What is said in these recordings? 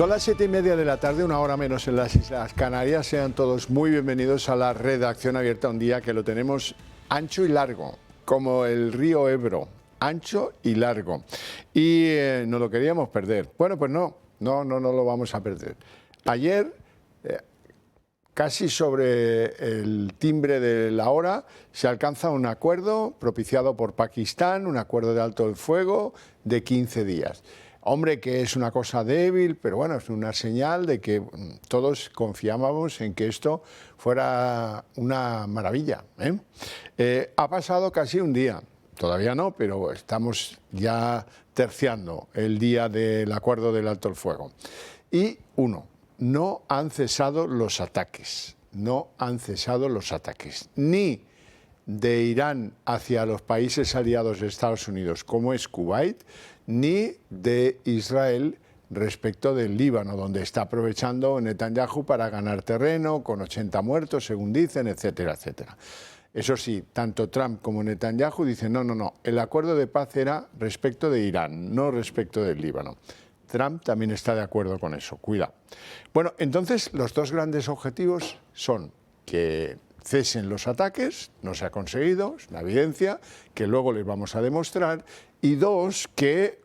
Son las 7:30 de la tarde, una hora menos en las Islas Canarias. Sean todos muy bienvenidos a la redacción abierta, un día que lo tenemos ancho y largo, como el río Ebro, ancho y largo. Y no lo queríamos perder. Bueno, pues no lo vamos a perder. Ayer, casi sobre el timbre de la hora, se alcanza un acuerdo propiciado por Pakistán, un acuerdo de alto el fuego de 15 días. Hombre, que es una cosa débil, pero bueno, es una señal de que todos confiábamos en que esto fuera una maravilla, ha pasado casi un día, todavía no, pero estamos ya terciando el día del acuerdo del alto el fuego. Y no han cesado los ataques, ni de Irán hacia los países aliados de Estados Unidos, como es Kuwait, ni de Israel respecto del Líbano, donde está aprovechando Netanyahu para ganar terreno, con 80 muertos, según dicen, etcétera, etcétera. Eso sí, tanto Trump como Netanyahu dicen no, el acuerdo de paz era respecto de Irán, no respecto del Líbano. Trump también está de acuerdo con eso, cuidado. Bueno, entonces los dos grandes objetivos son que cesen los ataques, no se ha conseguido, es una evidencia que luego les vamos a demostrar, y dos, que,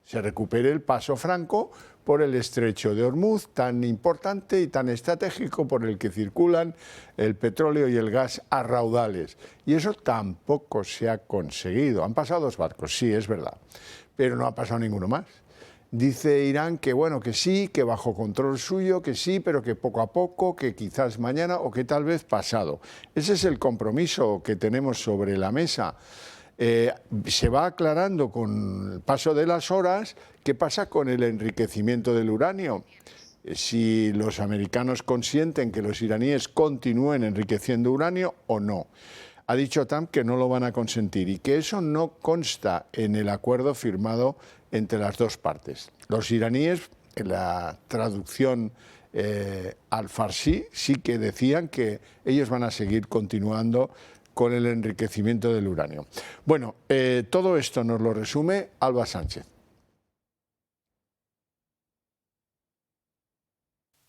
se recupere el paso franco por el estrecho de Hormuz, tan importante y tan estratégico por el que circulan el petróleo y el gas a raudales. Y eso tampoco se ha conseguido. Han pasado 2 barcos, sí, es verdad, pero no ha pasado ninguno más. Dice Irán que que sí, que bajo control suyo, que sí, pero que poco a poco, que quizás mañana o que tal vez pasado. Ese es el compromiso que tenemos sobre la mesa. Se va aclarando con el paso de las horas qué pasa con el enriquecimiento del uranio. Si los americanos consienten que los iraníes continúen enriqueciendo uranio o no. Ha dicho Trump que no lo van a consentir y que eso no consta en el acuerdo firmado entre las dos partes. Los iraníes, en la traducción al farsi, sí que decían que ellos van a seguir continuando con el enriquecimiento del uranio. Bueno, todo esto nos lo resume Alba Sánchez.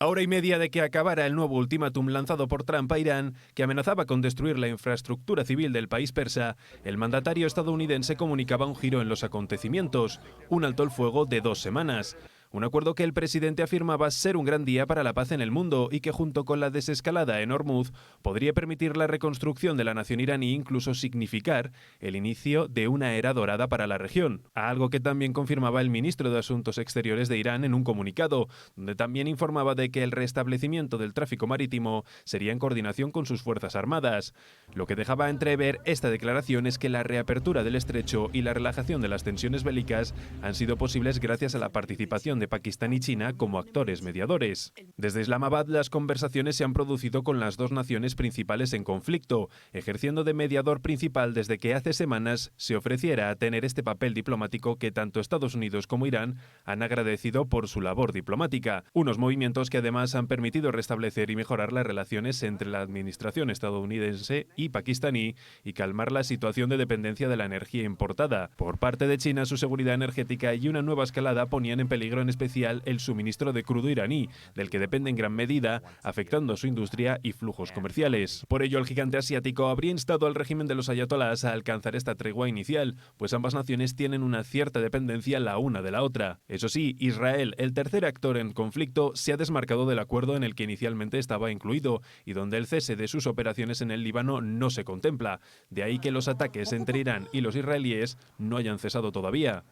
A hora y media de que acabara el nuevo ultimátum lanzado por Trump a Irán, que amenazaba con destruir la infraestructura civil del país persa, el mandatario estadounidense comunicaba un giro en los acontecimientos, un alto el fuego de 2 semanas. Un acuerdo que el presidente afirmaba ser un gran día para la paz en el mundo y que junto con la desescalada en Hormuz podría permitir la reconstrucción de la nación iraní e incluso significar el inicio de una era dorada para la región. Algo que también confirmaba el ministro de Asuntos Exteriores de Irán en un comunicado, donde también informaba de que el restablecimiento del tráfico marítimo sería en coordinación con sus fuerzas armadas. Lo que dejaba entrever esta declaración es que la reapertura del estrecho y la relajación de las tensiones bélicas han sido posibles gracias a la participación de Pakistán y China como actores mediadores. Desde Islamabad, las conversaciones se han producido con las dos naciones principales en conflicto, ejerciendo de mediador principal desde que hace semanas se ofreciera a tener este papel diplomático que tanto Estados Unidos como Irán han agradecido por su labor diplomática. Unos movimientos que además han permitido restablecer y mejorar las relaciones entre la administración estadounidense y pakistaní y calmar la situación de dependencia de la energía importada. Por parte de China, su seguridad energética y una nueva escalada ponían en peligro en especial el suministro de crudo iraní, del que depende en gran medida, afectando a su industria y flujos comerciales. Por ello, el gigante asiático habría instado al régimen de los ayatolás a alcanzar esta tregua inicial, pues ambas naciones tienen una cierta dependencia la una de la otra. Eso sí, Israel, el tercer actor en conflicto, se ha desmarcado del acuerdo en el que inicialmente estaba incluido y donde el cese de sus operaciones en el Líbano no se contempla. De ahí que los ataques entre Irán y los israelíes no hayan cesado todavía.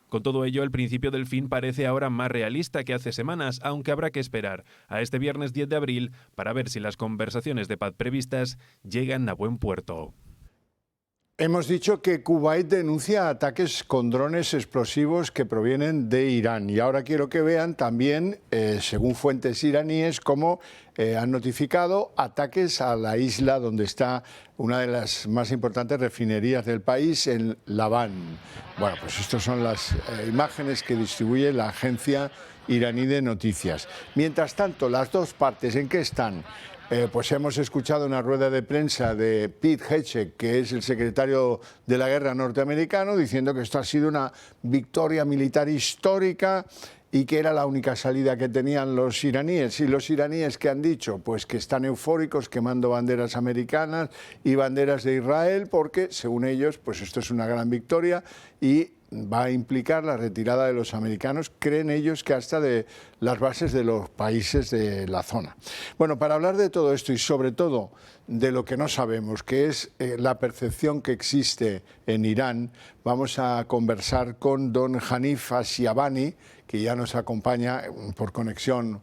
Con todo ello, el principio del fin parece ahora más realista que hace semanas, aunque habrá que esperar a este viernes 10 de abril para ver si las conversaciones de paz previstas llegan a buen puerto. Hemos dicho que Kuwait denuncia ataques con drones explosivos que provienen de Irán. Y ahora quiero que vean también, según fuentes iraníes, cómo han notificado ataques a la isla donde está una de las más importantes refinerías del país, en Labán. Bueno, pues estas son las imágenes que distribuye la agencia iraní de noticias. Mientras tanto, las dos partes, ¿en qué están? Pues hemos escuchado una rueda de prensa de Pete Hegseth, que es el secretario de la guerra norteamericano, diciendo que esto ha sido una victoria militar histórica y que era la única salida que tenían los iraníes. Y los iraníes, ¿qué han dicho? Pues que están eufóricos quemando banderas americanas y banderas de Israel porque, según ellos, pues esto es una gran victoria y va a implicar la retirada de los americanos, creen ellos que hasta de las bases de los países de la zona. Bueno, para hablar de todo esto y sobre todo de lo que no sabemos, que es la percepción que existe en Irán, vamos a conversar con don Hanif Ashiabani, que ya nos acompaña por conexión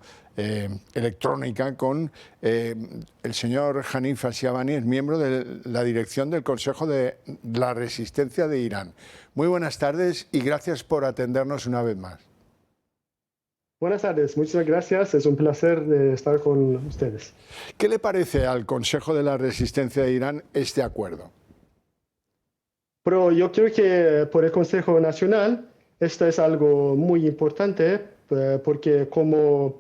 electrónica con el señor Hanif Ashiabani, es miembro de la dirección del Consejo de la Resistencia de Irán. Muy buenas tardes y gracias por atendernos una vez más. Buenas tardes, muchas gracias. Es un placer estar con ustedes. ¿Qué le parece al Consejo de la Resistencia de Irán este acuerdo? Pero yo creo que por el Consejo Nacional esto es algo muy importante porque como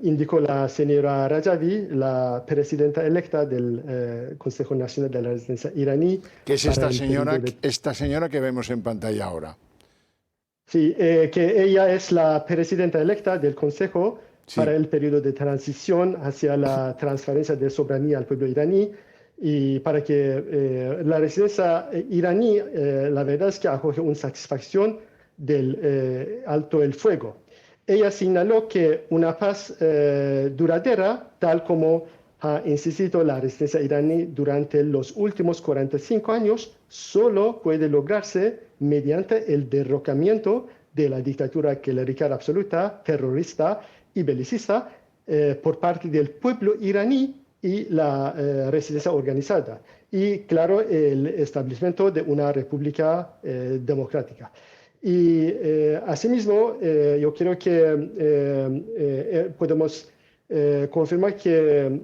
indicó la señora Rajavi, la presidenta electa del Consejo Nacional de la Resistencia iraní. Que es esta señora que vemos en pantalla ahora. Sí, que ella es la presidenta electa del Consejo para el periodo de transición hacia la transferencia de soberanía al pueblo iraní y para que la resistencia iraní, la verdad es que acoge una satisfacción del alto el fuego. Ella señaló que una paz duradera, tal como ha insistido la resistencia iraní durante los últimos 45 años, solo puede lograrse mediante el derrocamiento de la dictadura clerical absoluta, terrorista y belicista por parte del pueblo iraní y la resistencia organizada. Y, claro, el establecimiento de una república democrática. Y asimismo, yo creo que podemos confirmar que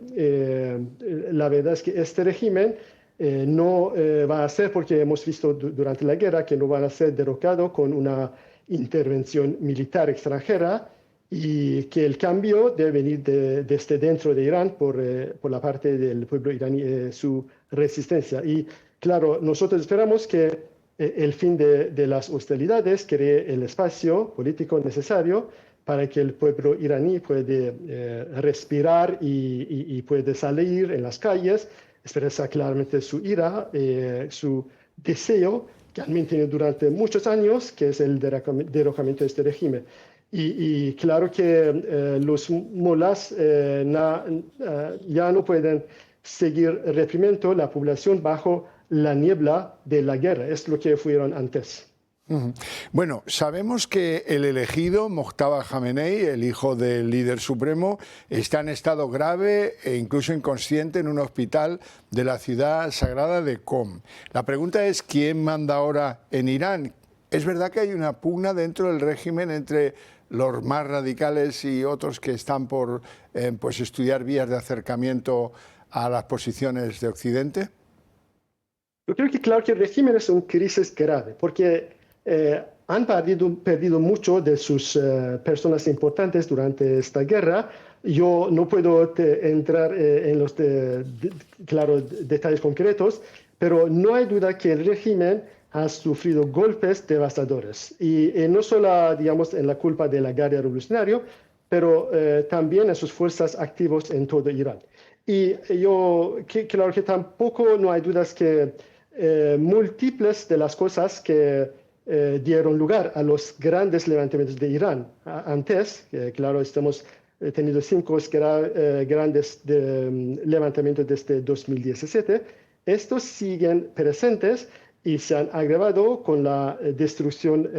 la verdad es que este régimen no va a ser, porque hemos visto durante la guerra que no van a ser derrocados con una intervención militar extranjera y que el cambio debe venir desde dentro de Irán por la parte del pueblo iraní, su resistencia. Y claro, nosotros esperamos que el fin de las hostilidades cree el espacio político necesario para que el pueblo iraní pueda respirar y pueda salir en las calles, expresar claramente su ira, su deseo que han mantenido durante muchos años, que es el derrocamiento de este régimen. Y claro que los mulás ya no pueden seguir reprimiendo la población bajo la niebla de la guerra, es lo que fueron antes. Bueno, sabemos que el elegido, Mojtaba Khamenei, el hijo del líder supremo, está en estado grave e incluso inconsciente en un hospital de la ciudad sagrada de Qom. La pregunta es, ¿quién manda ahora en Irán? ¿Es verdad que hay una pugna dentro del régimen entre los más radicales y otros que están por pues estudiar vías de acercamiento a las posiciones de Occidente? Yo creo que claro que el régimen es una crisis grave, porque han perdido mucho de sus personas importantes durante esta guerra. Yo no puedo entrar en los detalles concretos, pero no hay duda que el régimen ha sufrido golpes devastadores. Y no solo, digamos, en la culpa de la guerra revolucionaria, pero también en sus fuerzas activas en todo Irán. Y claro que tampoco no hay dudas que múltiples de las cosas que dieron lugar a los grandes levantamientos de Irán antes, claro, estamos teniendo 5 grandes levantamientos desde 2017, estos siguen presentes y se han agravado con la destrucción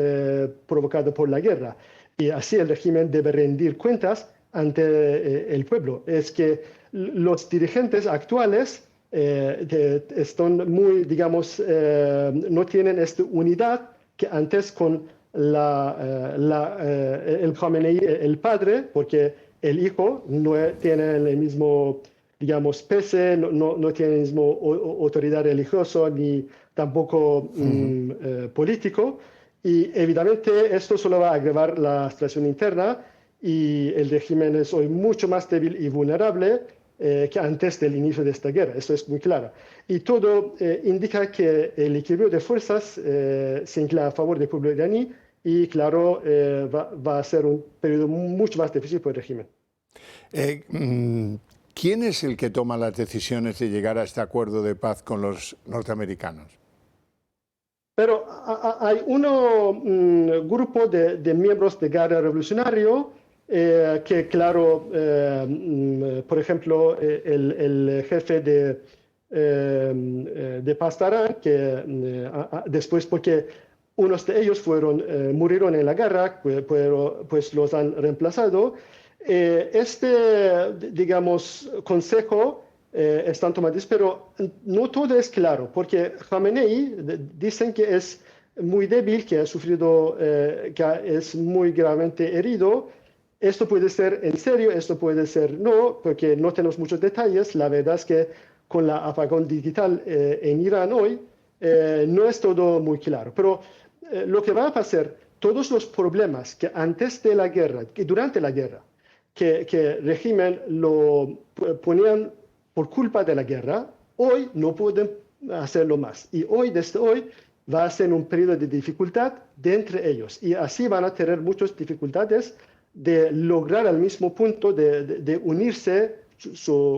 provocada por la guerra. Y así el régimen debe rendir cuentas ante el pueblo. Es que los dirigentes actuales están muy, digamos, no tienen esta unidad que antes con el Khamenei, el padre, porque el hijo no tiene el mismo, digamos, peso, no tiene la misma autoridad religiosa ni tampoco político. Y evidentemente esto solo va a agravar la situación interna y el régimen es hoy mucho más débil y vulnerable que antes del inicio de esta guerra. Eso es muy claro. Y todo indica que el equilibrio de fuerzas se inclina a favor del pueblo iraní y claro, va a ser un periodo mucho más difícil para el régimen. ¿Quién es el que toma las decisiones de llegar a este acuerdo de paz con los norteamericanos? Pero hay un grupo de miembros de Guardia Revolucionario que, claro, por ejemplo, el jefe de Pastarán, que después, porque unos de ellos murieron en la guerra, pero pues los han reemplazado. Digamos, consejo están tomados, pero no todo es claro, porque Khamenei dicen que es muy débil, que ha sufrido, que es muy gravemente herido. Esto puede ser en serio, esto puede ser no, porque no tenemos muchos detalles. La verdad es que con la apagón digital en Irán hoy, no es todo muy claro. Pero lo que va a pasar, todos los problemas que antes de la guerra, que durante la guerra, que el régimen lo ponían por culpa de la guerra, hoy no pueden hacerlo más. Y hoy, desde hoy, va a ser un periodo de dificultad de entre ellos. Y así van a tener muchas dificultades de lograr al mismo punto de unirse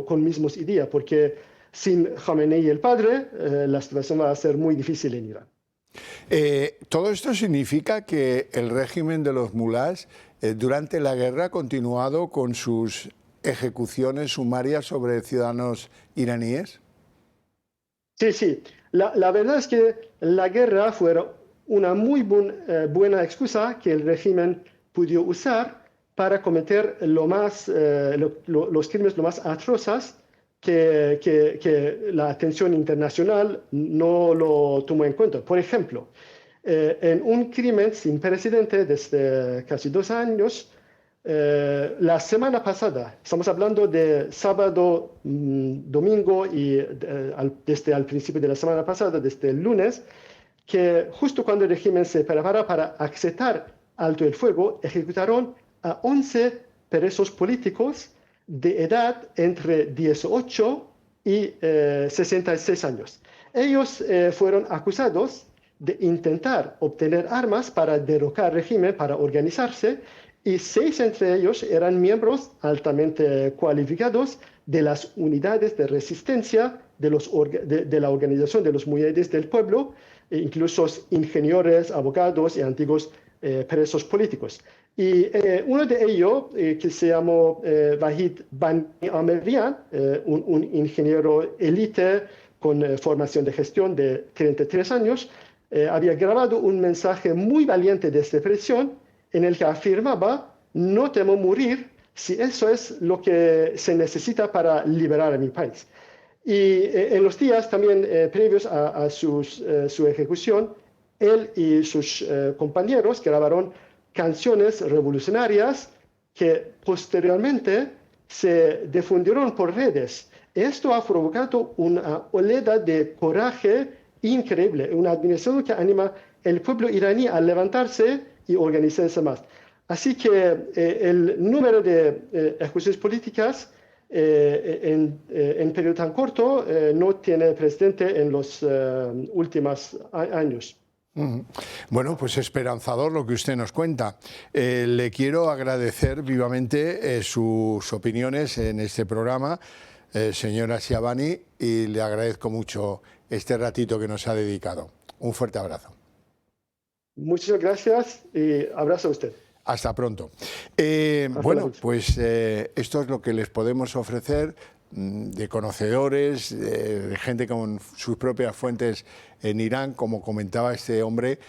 con mismos ideas, porque sin Khamenei el padre, la situación va a ser muy difícil en Irán. Todo esto significa que el régimen de los mulás durante la guerra ha continuado con sus ejecuciones sumarias sobre ciudadanos iraníes. Sí, sí. La verdad es que la guerra fue una muy buena excusa que el régimen pudo usar para cometer los crímenes lo más atroces que la atención internacional no lo tomó en cuenta. Por ejemplo, en un crimen sin precedente desde casi 2 años, la semana pasada, estamos hablando de sábado, domingo y desde el principio de la semana pasada, desde el lunes, que justo cuando el régimen se prepara para aceptar alto el fuego, ejecutaron a 11 presos políticos de edad entre 18 y 66 años. Ellos fueron acusados de intentar obtener armas para derrocar el régimen, para organizarse, y 6 entre ellos eran miembros altamente cualificados de las unidades de resistencia de la Organización de los Mujeres del Pueblo, incluso ingenieros, abogados y antiguos presos políticos. Y uno de ellos, que se llamó Vahid Bani Amirian, un ingeniero élite con formación de gestión de 33 años, había grabado un mensaje muy valiente desde prisión en el que afirmaba: no temo morir si eso es lo que se necesita para liberar a mi país. Y en los días también previos a su ejecución, él y sus compañeros grabaron canciones revolucionarias que posteriormente se difundieron por redes. Esto ha provocado una oleada de coraje increíble, una admiración que anima al pueblo iraní a levantarse y organizarse más. Así que el número de ejecuciones políticas en periodo tan corto no tiene precedente en los últimos años. Bueno, pues esperanzador lo que usted nos cuenta. Le quiero agradecer vivamente sus opiniones en este programa, señora Siabani, y le agradezco mucho este ratito que nos ha dedicado. Un fuerte abrazo. Muchas gracias y abrazo a usted. Hasta pronto. Bueno, pues esto es lo que les podemos ofrecer de conocedores, de gente con sus propias fuentes en Irán. Como comentaba este hombre,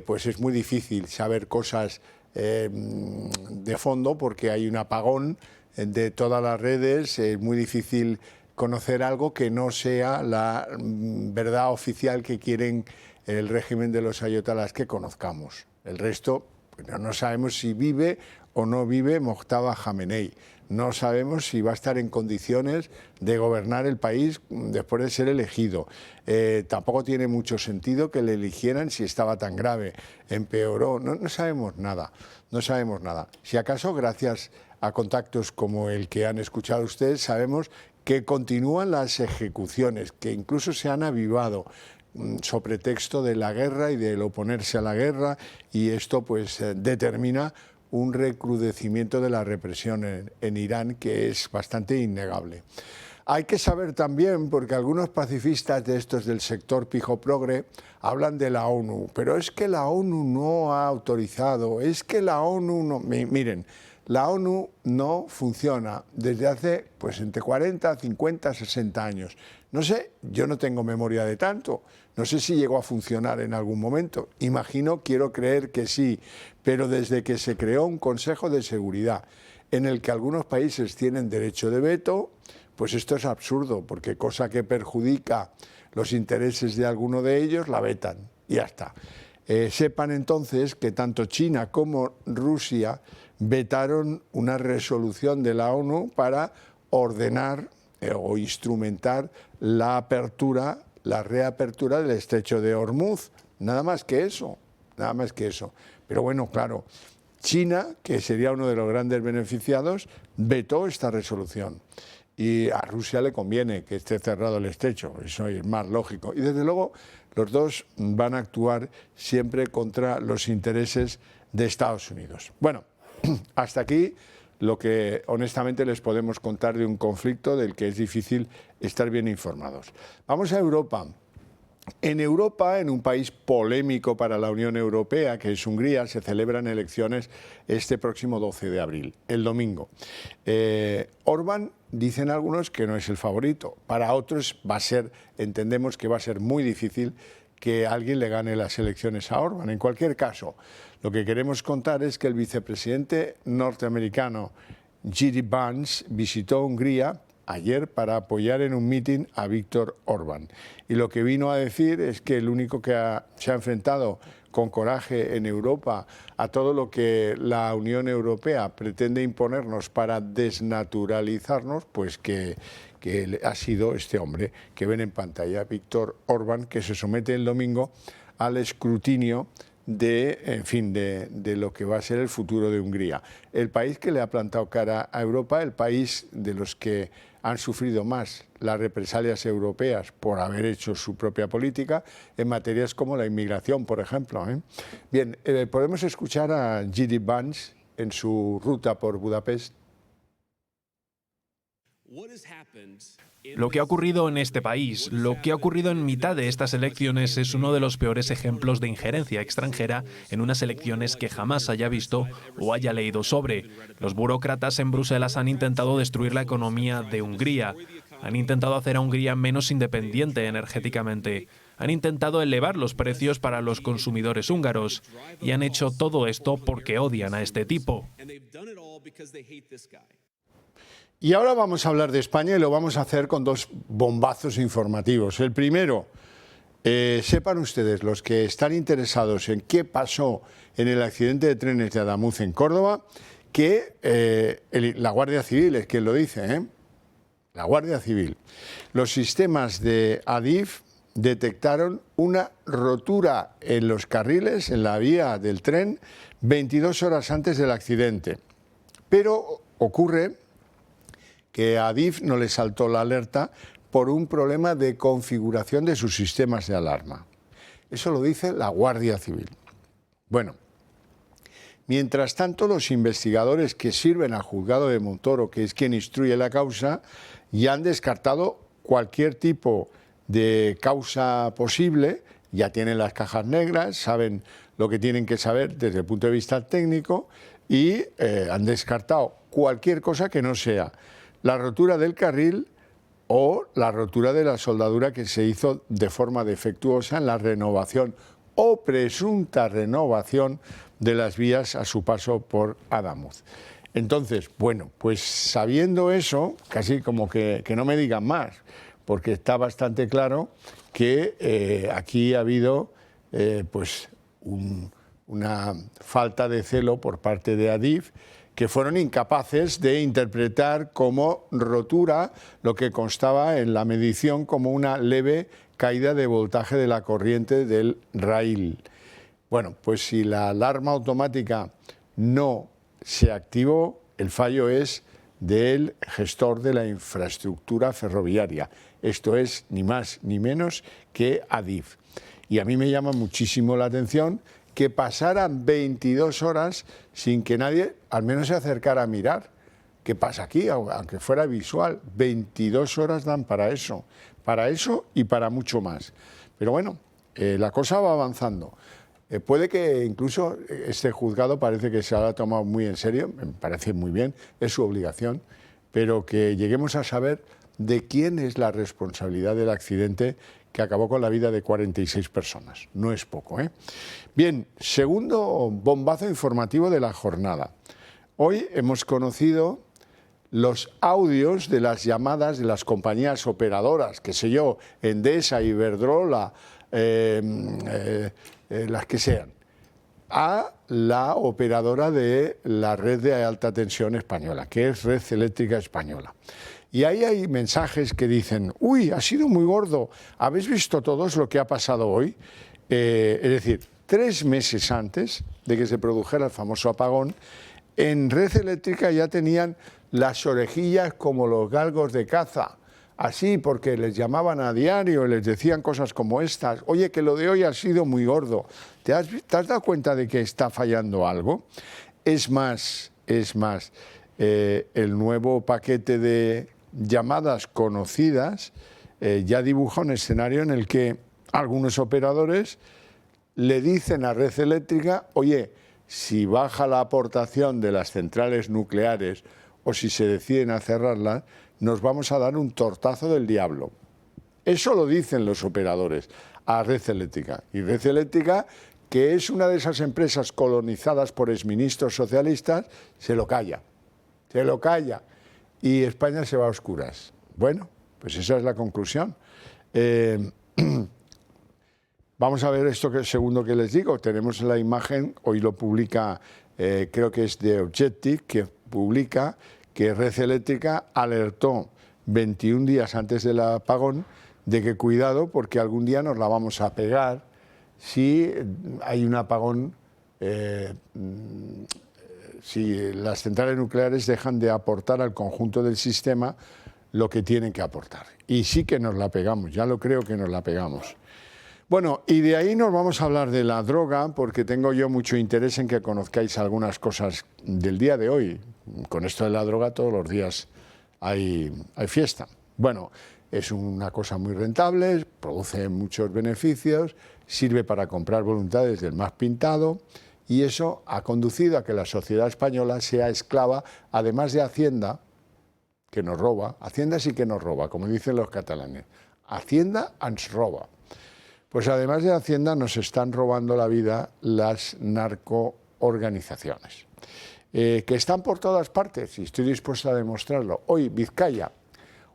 pues es muy difícil saber cosas de fondo porque hay un apagón de todas las redes. Es muy difícil conocer algo que no sea la verdad oficial que quieren el régimen de los ayatolás que conozcamos. El resto, pues no sabemos si vive o no vive Mojtaba Khamenei. No sabemos si va a estar en condiciones de gobernar el país después de ser elegido. Tampoco tiene mucho sentido que le eligieran si estaba tan grave. Empeoró. No sabemos nada. No sabemos nada. Si acaso, gracias a contactos como el que han escuchado ustedes, sabemos que continúan las ejecuciones, que incluso se han avivado. sobre texto de la guerra y del oponerse a la guerra, y esto pues determina un recrudecimiento de la represión en Irán que es bastante innegable. Hay que saber también, porque algunos pacifistas de estos del sector pijo progre hablan de la ONU, pero es que la ONU no ha autorizado, es que la ONU no... Miren, la ONU no funciona desde hace pues entre 40, 50, 60 años. No sé, yo no tengo memoria de tanto, no sé si llegó a funcionar en algún momento. Imagino, quiero creer que sí, pero desde que se creó un Consejo de Seguridad en el que algunos países tienen derecho de veto, pues esto es absurdo, porque cosa que perjudica los intereses de alguno de ellos, la vetan, y ya está. Sepan entonces que tanto China como Rusia vetaron una resolución de la ONU para ordenar o instrumentar la apertura, la reapertura del estrecho de Hormuz. Nada más que eso, nada más que eso. Pero bueno, claro, China, que sería uno de los grandes beneficiados, vetó esta resolución. Y a Rusia le conviene que esté cerrado el estrecho, eso es más lógico. Y desde luego los dos van a actuar siempre contra los intereses de Estados Unidos. Bueno, hasta aquí lo que honestamente les podemos contar de un conflicto del que es difícil estar bien informados. Vamos a Europa. En Europa, en un país polémico para la Unión Europea, que es Hungría, se celebran elecciones este próximo 12 de abril, el domingo. Orbán, dicen algunos que no es el favorito. Para otros va a ser, entendemos que va a ser muy difícil que alguien le gane las elecciones a Orbán. En cualquier caso, lo que queremos contar es que el vicepresidente norteamericano J.D. Vance visitó Hungría ayer para apoyar en un mitin a Viktor Orbán. Y lo que vino a decir es que el único que se ha enfrentado con coraje en Europa a todo lo que la Unión Europea pretende imponernos para desnaturalizarnos, pues que ha sido este hombre que ven en pantalla, Viktor Orbán, que se somete el domingo al escrutinio de lo que va a ser el futuro de Hungría. El país que le ha plantado cara a Europa, el país de los que han sufrido más las represalias europeas por haber hecho su propia política en materias como la inmigración, por ejemplo. Bien, podemos escuchar a J.D. Vance en su ruta por Budapest. Lo que ha ocurrido en este país, lo que ha ocurrido en mitad de estas elecciones es uno de los peores ejemplos de injerencia extranjera en unas elecciones que jamás haya visto o haya leído sobre. Los burócratas en Bruselas han intentado destruir la economía de Hungría, han intentado hacer a Hungría menos independiente energéticamente, han intentado elevar los precios para los consumidores húngaros y han hecho todo esto porque odian a este tipo. Y ahora vamos a hablar de España y lo vamos a hacer con dos bombazos informativos. El primero, sepan ustedes, los que están interesados en qué pasó en el accidente de trenes de Adamuz en Córdoba, que la Guardia Civil es quien lo dice, la Guardia Civil. Los sistemas de Adif detectaron una rotura en los carriles, en la vía del tren, 22 horas antes del accidente. Pero ocurre que a Adif no le saltó la alerta por un problema de configuración de sus sistemas de alarma. Eso lo dice la Guardia Civil. Bueno, mientras tanto, los investigadores que sirven al juzgado de Montoro, que es quien instruye la causa, ya han descartado cualquier tipo de causa posible, ya tienen las cajas negras, saben lo que tienen que saber desde el punto de vista técnico y han descartado cualquier cosa que no sea la rotura del carril o la rotura de la soldadura que se hizo de forma defectuosa en la renovación o presunta renovación de las vías a su paso por Adamuz. Entonces, bueno, pues sabiendo eso, casi como que no me digan más, porque está bastante claro que aquí ha habido pues una falta de celo por parte de Adif, que fueron incapaces de interpretar como rotura lo que constaba en la medición como una leve caída de voltaje de la corriente del raíl. Bueno, pues si la alarma automática no se activó, el fallo es del gestor de la infraestructura ferroviaria. Esto es ni más ni menos que Adif. Y a mí me llama muchísimo la atención que pasaran 22 horas sin que nadie al menos se acercara a mirar. ¿Qué pasa aquí? Aunque fuera visual, 22 horas dan para eso y para mucho más. Pero bueno, la cosa va avanzando. Puede que incluso este juzgado parece que se lo ha tomado muy en serio, me parece muy bien, es su obligación, pero que lleguemos a saber de quién es la responsabilidad del accidente que acabó con la vida de 46 personas. No es poco, ¿eh? Bien, segundo bombazo informativo de la jornada. Hoy hemos conocido los audios de las llamadas de las compañías operadoras, qué sé yo, Endesa, Iberdrola, las que sean, a la operadora de la red de alta tensión española, que es Red Eléctrica Española. Y ahí hay mensajes que dicen, uy, ha sido muy gordo, ¿habéis visto todos lo que ha pasado hoy? Es decir, 3 meses antes de que se produjera el famoso apagón, en Red Eléctrica ya tenían las orejillas como los galgos de caza, así porque les llamaban a diario y les decían cosas como estas, oye, que lo de hoy ha sido muy gordo, ¿te has dado cuenta de que está fallando algo? Es más, el nuevo paquete de llamadas conocidas ya dibuja un escenario en el que algunos operadores le dicen a Red Eléctrica, oye, si baja la aportación de las centrales nucleares o si se deciden a cerrarlas, nos vamos a dar un tortazo del diablo. Eso lo dicen los operadores a Red Eléctrica. Y Red Eléctrica, que es una de esas empresas colonizadas por exministros socialistas, se lo calla. Y España se va a oscuras. Bueno, pues esa es la conclusión. Vamos a ver esto segundo que les digo. Tenemos la imagen, hoy lo publica, creo que es de Objective, que publica que Red Eléctrica alertó 21 días antes del apagón de que cuidado porque algún día nos la vamos a pegar si hay un apagón, si las centrales nucleares dejan de aportar al conjunto del sistema lo que tienen que aportar. Y sí que nos la pegamos, ya lo creo que nos la pegamos. Bueno, y de ahí nos vamos a hablar de la droga, porque tengo yo mucho interés en que conozcáis algunas cosas del día de hoy. Con esto de la droga todos los días hay fiesta. Bueno, es una cosa muy rentable, produce muchos beneficios, sirve para comprar voluntades del más pintado y eso ha conducido a que la sociedad española sea esclava, además de Hacienda, que nos roba. Hacienda sí que nos roba, como dicen los catalanes. Hacienda ens roba. Pues además de Hacienda nos están robando la vida las narcoorganizaciones, que están por todas partes y estoy dispuesto a demostrarlo. Hoy Vizcaya,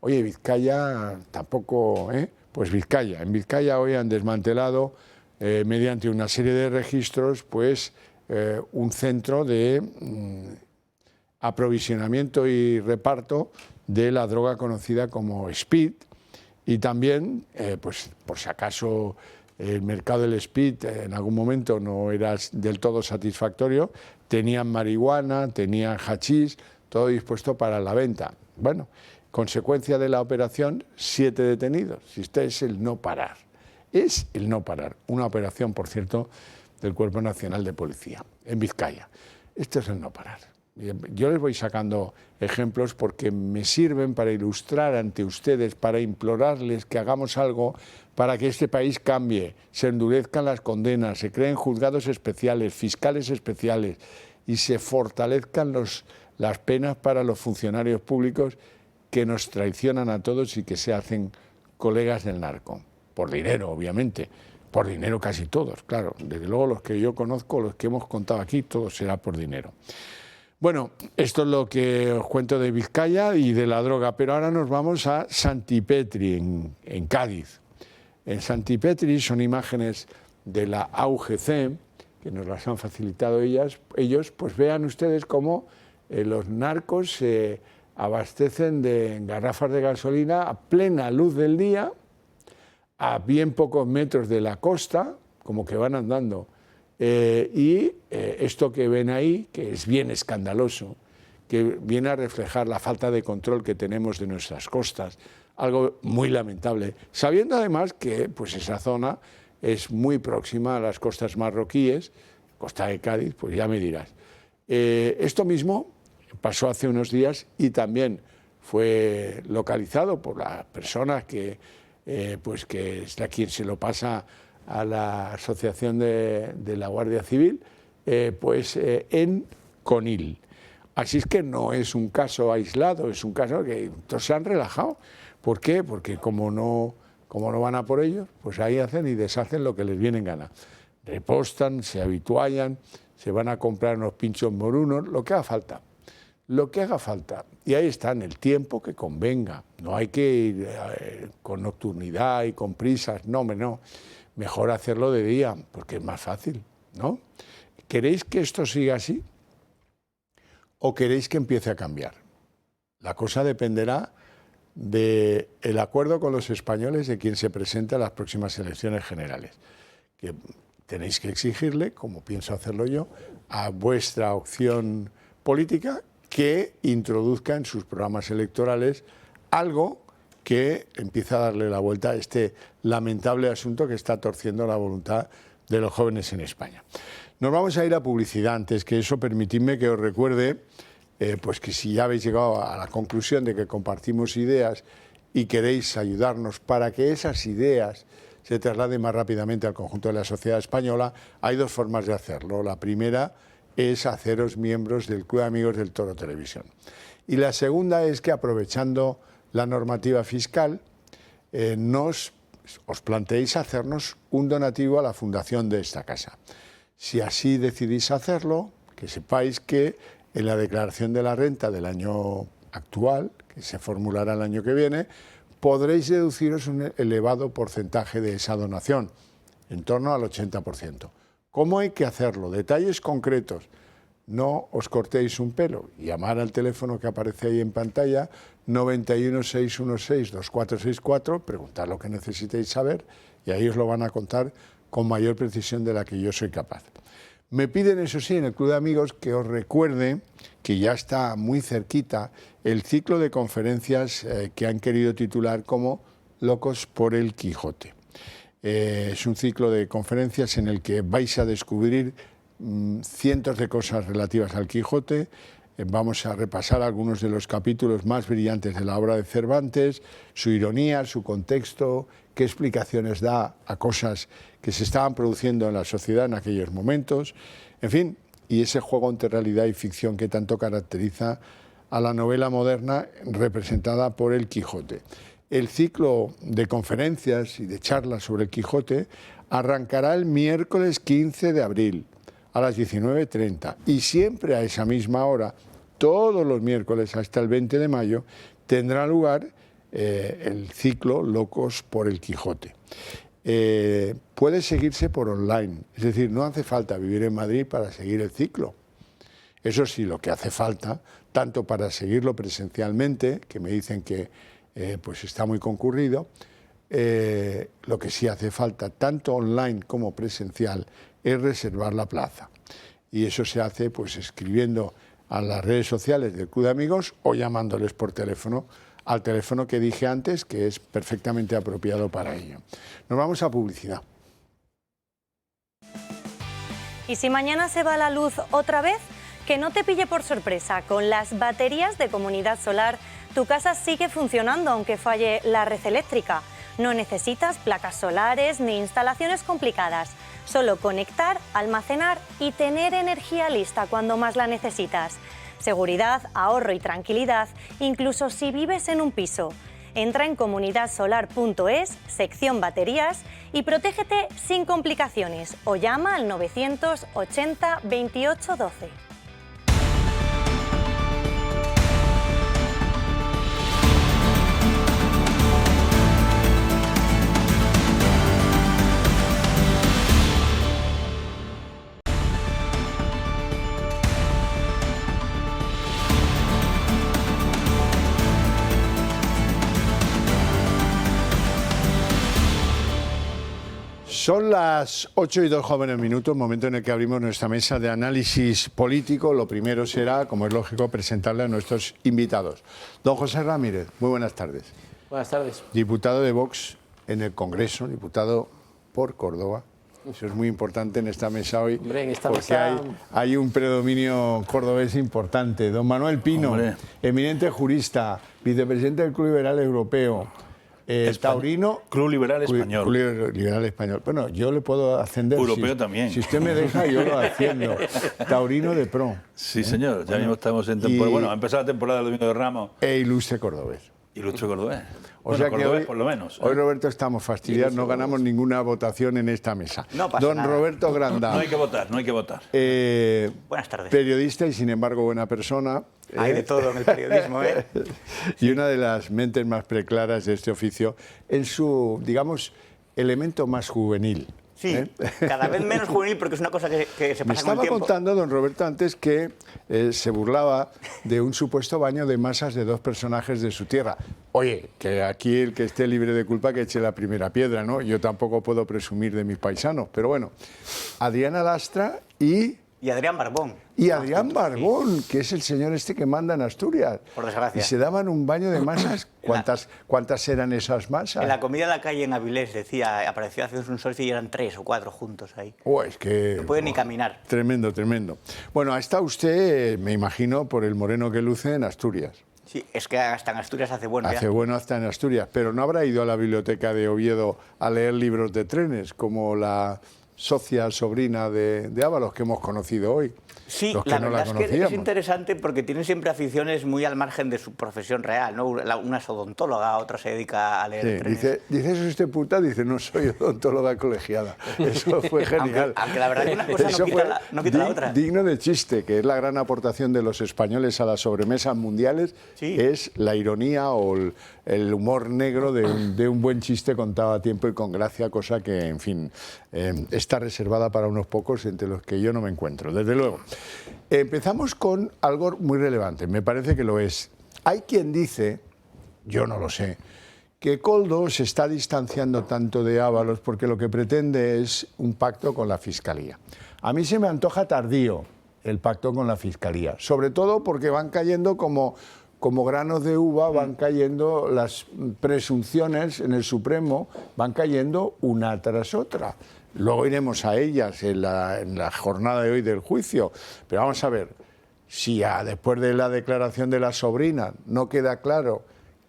oye, Vizcaya tampoco, pues Vizcaya, en Vizcaya hoy han desmantelado mediante una serie de registros pues un centro de aprovisionamiento y reparto de la droga conocida como Speed. Y también, pues por si acaso el mercado del speed en algún momento no era del todo satisfactorio, tenían marihuana, tenían hachís, todo dispuesto para la venta. Bueno, consecuencia de la operación, 7 detenidos. Si este es el no parar. Es el no parar. Una operación, por cierto, del Cuerpo Nacional de Policía, en Vizcaya. Esto es el no parar. Yo les voy sacando ejemplos porque me sirven para ilustrar ante ustedes, para implorarles que hagamos algo para que este país cambie, se endurezcan las condenas, se creen juzgados especiales, fiscales especiales y se fortalezcan las penas para los funcionarios públicos que nos traicionan a todos y que se hacen colegas del narco. Por dinero, obviamente. Por dinero casi todos, claro. Desde luego los que yo conozco, los que hemos contado aquí, todo será por dinero. Bueno, esto es lo que os cuento de Vizcaya y de la droga, pero ahora nos vamos a Santipetri, en Cádiz. En Santipetri son imágenes de la AUGC, que nos las han facilitado ellos, pues vean ustedes cómo los narcos se abastecen de garrafas de gasolina a plena luz del día, a bien pocos metros de la costa, como que van andando. Esto que ven ahí, que es bien escandaloso, que viene a reflejar la falta de control que tenemos de nuestras costas, algo muy lamentable, sabiendo además que pues esa zona es muy próxima a las costas marroquíes, costa de Cádiz, pues ya me dirás. Esto mismo pasó hace unos días y también fue localizado por la persona que es a quien se lo pasa a la Asociación de la Guardia Civil, en Conil. Así es que no es un caso aislado, es un caso que todos se han relajado. ¿Por qué? Porque como no van a por ellos, pues ahí hacen y deshacen lo que les viene en gana. Repostan, se habituallan, se van a comprar unos pinchos morunos, lo que haga falta. Lo que haga falta. Y ahí está, en el tiempo que convenga. No hay que ir con nocturnidad y con prisas, no. Mejor hacerlo de día, porque es más fácil, ¿no? ¿Queréis que esto siga así? ¿O queréis que empiece a cambiar? La cosa dependerá del acuerdo con los españoles de quien se presente a las próximas elecciones generales. Que tenéis que exigirle, como pienso hacerlo yo, a vuestra opción política que introduzca en sus programas electorales algo que empiece a darle la vuelta a este lamentable asunto que está torciendo la voluntad de los jóvenes en España. Nos vamos a ir a publicidad. Antes que eso, permitidme que os recuerde pues que si ya habéis llegado a la conclusión de que compartimos ideas y queréis ayudarnos para que esas ideas se trasladen más rápidamente al conjunto de la sociedad española, hay dos formas de hacerlo. La primera es haceros miembros del Club de Amigos del Toro Televisión. Y la segunda es que, aprovechando la normativa fiscal, os planteéis hacernos un donativo a la fundación de esta casa. Si así decidís hacerlo, que sepáis que en la declaración de la renta del año actual, que se formulará el año que viene, podréis deduciros un elevado porcentaje de esa donación, en torno al 80%. ¿Cómo hay que hacerlo? Detalles concretos. No os cortéis un pelo. Llamar al teléfono que aparece ahí en pantalla, 91 616 2464, preguntar lo que necesitéis saber y ahí os lo van a contar con mayor precisión de la que yo soy capaz. Me piden, eso sí, en el Club de Amigos que os recuerde que ya está muy cerquita el ciclo de conferencias que han querido titular como Locos por el Quijote. Es un ciclo de conferencias en el que vais a descubrir cientos de cosas relativas al Quijote. Vamos a repasar algunos de los capítulos más brillantes de la obra de Cervantes, su ironía, su contexto, qué explicaciones da a cosas que se estaban produciendo en la sociedad en aquellos momentos, en fin, y ese juego entre realidad y ficción que tanto caracteriza a la novela moderna representada por el Quijote. El ciclo de conferencias y de charlas sobre el Quijote arrancará el miércoles 15 de abril a las 19:30 y siempre a esa misma hora, todos los miércoles hasta el 20 de mayo, tendrá lugar el ciclo Locos por el Quijote. Puede seguirse por online, es decir, no hace falta vivir en Madrid para seguir el ciclo. Eso sí, lo que hace falta, tanto para seguirlo presencialmente, que me dicen que pues está muy concurrido, lo que sí hace falta, tanto online como presencial, es reservar la plaza. Y eso se hace pues escribiendo a las redes sociales del Club de Amigos o llamándoles por teléfono al teléfono que dije antes, que es perfectamente apropiado para ello. Nos vamos a publicidad. ¿Y si mañana se va la luz otra vez? Que no te pille por sorpresa. Con las baterías de Comunidad Solar, tu casa sigue funcionando aunque falle la red eléctrica. No necesitas placas solares ni instalaciones complicadas. Solo conectar, almacenar y tener energía lista cuando más la necesitas. Seguridad, ahorro y tranquilidad, incluso si vives en un piso. Entra en comunidadsolar.es, sección baterías, y protégete sin complicaciones o llama al 980 28 12. Son las 8 y 2 jóvenes minutos, momento en el que abrimos nuestra mesa de análisis político. Lo primero será, como es lógico, presentarle a nuestros invitados. Don José Ramírez, muy buenas tardes. Buenas tardes. Diputado de Vox en el Congreso, diputado por Córdoba. Eso es muy importante en esta mesa hoy, hombre, en esta porque mesa... hay un predominio cordobés importante. Don Manuel Pino, hombre, eminente jurista, vicepresidente del Club Liberal Europeo, taurino... Club Liberal Español. Club Liberal Español. Bueno, yo le puedo ascender. Europeo también. Si usted me deja, yo lo asciendo. Taurino de pro. Sí, señor. Ya mismo estamos en temporada. Bueno, ha empezado la temporada del Domingo de Ramos. E ilustre cordobés. Ilustre cordobés. O sea que cordobés, hoy, por lo menos. Hoy, Roberto, estamos fastidiados, no ganamos ninguna votación en esta mesa. No pasa Don nada. Roberto Grandal. No hay que votar, no hay que votar. Buenas tardes. Periodista y, sin embargo, buena persona. Hay de todo en el periodismo, ¿eh? Y una de las mentes más preclaras de este oficio en su, digamos, elemento más juvenil. Sí, cada vez menos juvenil porque es una cosa que se pasa con el tiempo. Me estaba contando, don Roberto, antes que se burlaba de un supuesto baño de masas de dos personajes de su tierra. Oye, que aquí el que esté libre de culpa que eche la primera piedra, ¿no? Yo tampoco puedo presumir de mis paisanos, pero bueno, Adriana Lastra y Adrián Barbón. Y Adrián Barbón, que es el señor este que manda en Asturias. Por desgracia. Y se daban un baño de masas. ¿Cuántas eran esas masas? En la comida en la calle en Avilés, decía, apareció hace un sol y eran 3 o 4 juntos ahí. Es que... No puede ni caminar. Tremendo, tremendo. Bueno, está usted, me imagino, por el moreno que luce en Asturias. Sí, es que hasta en Asturias hace bueno. Hace bueno hasta en Asturias, pero no habrá ido a la biblioteca de Oviedo a leer libros de trenes, como la socia sobrina de Ábalos que hemos conocido hoy. Sí, los que la no verdad la es que es interesante porque tienen siempre aficiones muy al margen de su profesión real, ¿no? Una es odontóloga, otra se dedica a leer trenes. Dice, ¿es usted puta? Dice, no soy odontóloga colegiada. Eso fue genial. aunque la verdad es que una cosa no quita la otra. Digno de chiste, que es la gran aportación de los españoles a las sobremesas mundiales, sí. Es la ironía o el humor negro de un buen chiste contado a tiempo y con gracia, cosa que, en fin, está reservada para unos pocos, entre los que yo no me encuentro, desde luego. Empezamos con algo muy relevante, me parece que lo es. Hay quien dice, yo no lo sé, que Koldo se está distanciando tanto de Ábalos porque lo que pretende es un pacto con la Fiscalía. A mí se me antoja tardío el pacto con la Fiscalía, sobre todo porque van cayendo como granos de uva, van cayendo las presunciones en el Supremo, van cayendo una tras otra. Luego iremos a ellas en la jornada de hoy del juicio. Pero vamos a ver, si después de la declaración de la sobrina no queda claro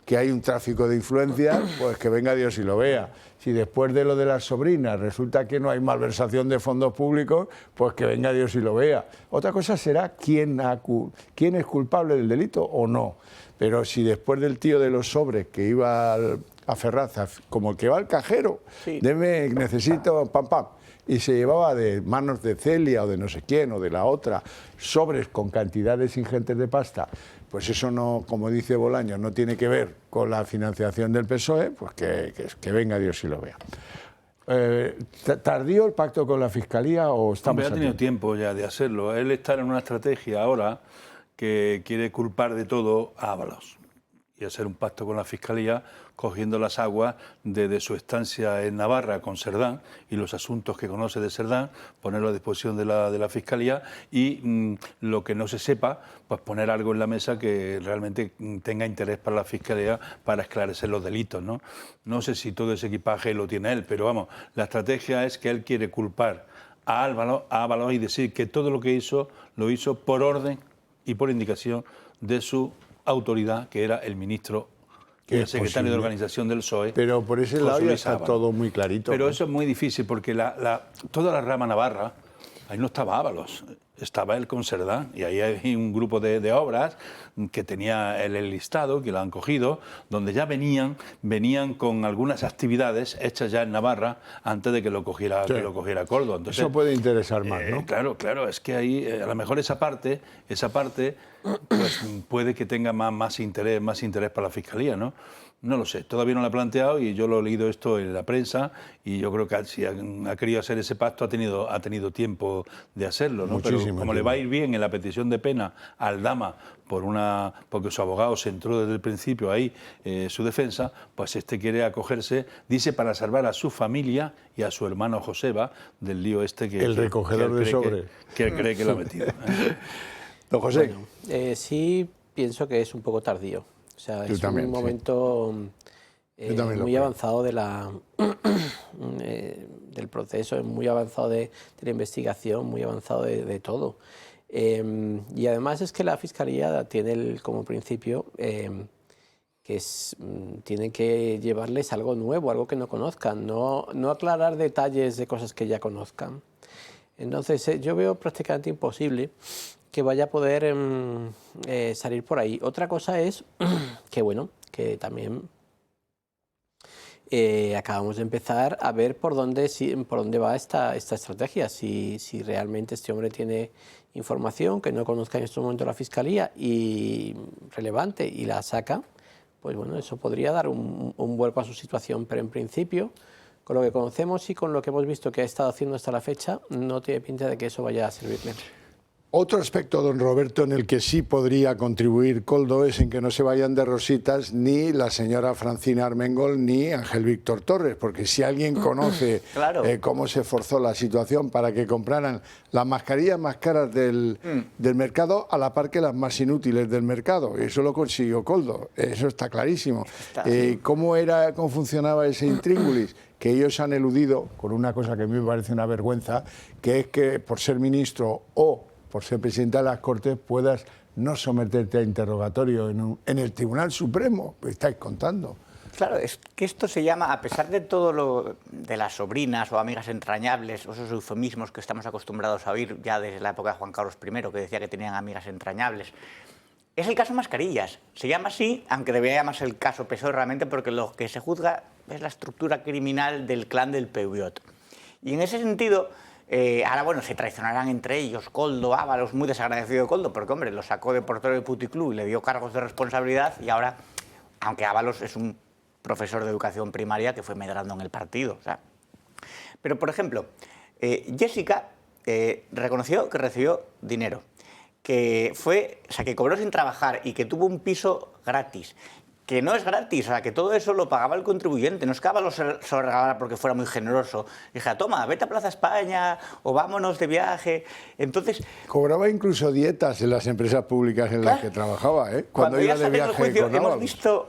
que hay un tráfico de influencias, pues que venga Dios y lo vea. Si después de lo de la sobrina resulta que no hay malversación de fondos públicos, pues que venga Dios y lo vea. Otra cosa será quién es culpable del delito o no. Pero si después del tío de los sobres que iba a Ferraz, como el que va al cajero, sí. Necesito pam pam, y se llevaba de manos de Celia o de no sé quién o de la otra sobres con cantidades ingentes de pasta, pues eso no, como dice Bolaños, no tiene que ver con la financiación del PSOE, pues que venga Dios y lo vea. ¿Tardío el pacto con la Fiscalía o estamos? Ha tenido tiempo ya de hacerlo. Él está en una estrategia ahora que quiere culpar de todo a Ábalos y hacer un pacto con la Fiscalía, cogiendo las aguas de su estancia en Navarra con Cerdán y los asuntos que conoce de Cerdán, ponerlo a disposición de la Fiscalía y lo que no se sepa, pues poner algo en la mesa que realmente tenga interés para la Fiscalía para esclarecer los delitos, ¿no? No sé si todo ese equipaje lo tiene él, pero vamos, la estrategia es que él quiere culpar a Ábalos y decir que todo lo que hizo, lo hizo por orden y por indicación de su autoridad, que era el ministro, el secretario de organización del PSOE. Pero por ese lado ya está todo muy clarito. Pero ¿no? eso es muy difícil porque toda la rama navarra, ahí no estaba Ábalos, estaba él con Cerdán, y ahí hay un grupo de obras que tenía el listado, que lo han cogido, donde ya venían con algunas actividades hechas ya en Navarra antes de que lo cogiera, sí. Que lo cogiera Koldo. Entonces, eso puede interesar más, ¿no? Claro, es que ahí a lo mejor esa parte pues puede que tenga más interés para la Fiscalía, ¿no? No lo sé, todavía no lo ha planteado y yo lo he leído esto en la prensa y yo creo que si ha querido hacer ese pacto ha tenido tiempo de hacerlo, ¿no? Muchísimo como le va a ir bien en la petición de pena a Aldama porque su abogado se entró desde el principio ahí su defensa, pues quiere acogerse, dice, para salvar a su familia y a su hermano Joseba del lío el recogedor de sobres. Que él cree que lo ha metido. Don José. Bueno, sí pienso que es un poco tardío. O sea, es un momento muy avanzado del proceso, muy avanzado de la investigación, muy avanzado de todo. Y además es que la Fiscalía tiene como principio que tienen que llevarles algo nuevo, algo que no conozcan, no aclarar detalles de cosas que ya conozcan. Entonces yo veo prácticamente imposible que vaya a poder salir por ahí. Otra cosa es que también acabamos de empezar a ver por dónde va esta estrategia, si realmente este hombre tiene información que no conozca en este momento la Fiscalía y relevante y la saca, pues bueno, eso podría dar un vuelco a su situación, pero en principio, con lo que conocemos y con lo que hemos visto que ha estado haciendo hasta la fecha, no tiene pinta de que eso vaya a servirle. Otro aspecto, don Roberto, en el que sí podría contribuir Koldo es en que no se vayan de rositas ni la señora Francina Armengol ni Ángel Víctor Torres, porque si alguien conoce cómo se forzó la situación para que compraran las mascarillas más caras del mercado a la par que las más inútiles del mercado, eso lo consiguió Koldo, eso está clarísimo. ¿Cómo funcionaba ese intríngulis? Que ellos han eludido con una cosa que a mí me parece una vergüenza, que es que por ser ministro o por ser presidente de las Cortes puedas no someterte a interrogatorio en el Tribunal Supremo. Me estáis contando. Claro, es que esto se llama, a pesar de todo lo de las sobrinas o amigas entrañables, o esos eufemismos que estamos acostumbrados a oír ya desde la época de Juan Carlos I, que decía que tenían amigas entrañables, es el caso Mascarillas. Se llama así, aunque debería llamarse el caso PSOE realmente, porque lo que se juzga es la estructura criminal del clan del Peugeot. Y en ese sentido, ahora, bueno, se traicionarán entre ellos, Koldo, Ábalos, muy desagradecido de Koldo, porque, hombre, lo sacó de portero del Puticlub y le dio cargos de responsabilidad, y ahora, aunque Ábalos es un profesor de educación primaria que fue medrando en el partido. O sea. Pero, por ejemplo, Jessica reconoció que recibió dinero, que cobró sin trabajar y que tuvo un piso gratis. Que no es gratis, o sea, que todo eso lo pagaba el contribuyente, no es que Ábalos se lo regalara porque fuera muy generoso. Dije, toma, vete a Plaza España o vámonos de viaje. Entonces... Cobraba incluso dietas en las empresas públicas en las que trabajaba, ¿eh? Cuando iba de viaje juicio,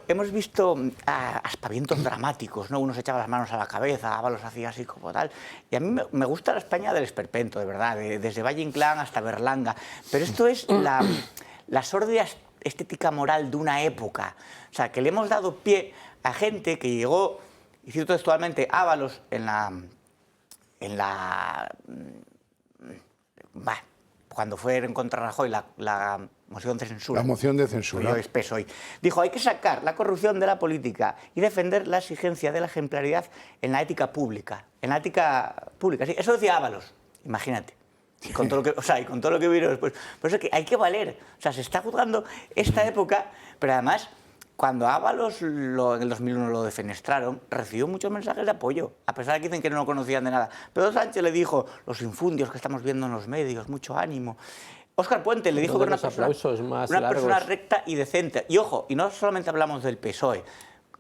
hemos visto aspavientos dramáticos, ¿no? Uno se echaba las manos a la cabeza, Ábalos hacía así como tal. Y a mí me gusta la España del esperpento, de verdad, desde Valle Inclán hasta Berlanga. Pero esto es la sórdida estética moral de una época. O sea, que le hemos dado pie a gente que llegó, y cito textualmente, Ábalos cuando fue en contra de Rajoy la moción de censura. La moción de censura. PSOE. Dijo, hay que sacar la corrupción de la política y defender la exigencia de la ejemplaridad en la ética pública. En la ética pública, sí. Eso decía Ábalos, imagínate. Y con todo lo que vino después. Por eso que hay que valer. O sea, se está juzgando esta época, pero además, cuando Ábalos en el 2001 lo defenestraron, recibió muchos mensajes de apoyo, a pesar de que dicen que no lo conocían de nada. Pedro Sánchez le dijo, los infundios que estamos viendo en los medios, mucho ánimo. Óscar Puente le dijo que era una persona recta y decente. Y ojo, y no solamente hablamos del PSOE.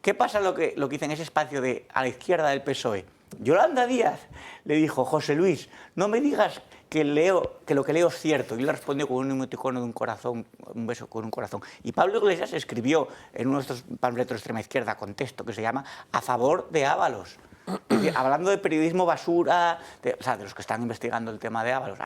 ¿Qué pasa lo que dice en ese espacio a la izquierda del PSOE? Yolanda Díaz le dijo, José Luis, no me digas que lo que leo es cierto. Y le respondió con un emoticono de un corazón, un beso con un corazón. Y Pablo Iglesias escribió en uno de estos panfletos de extrema izquierda con texto que se llama A favor de Ábalos. Es decir, hablando de periodismo basura, de los que están investigando el tema de Ábalos.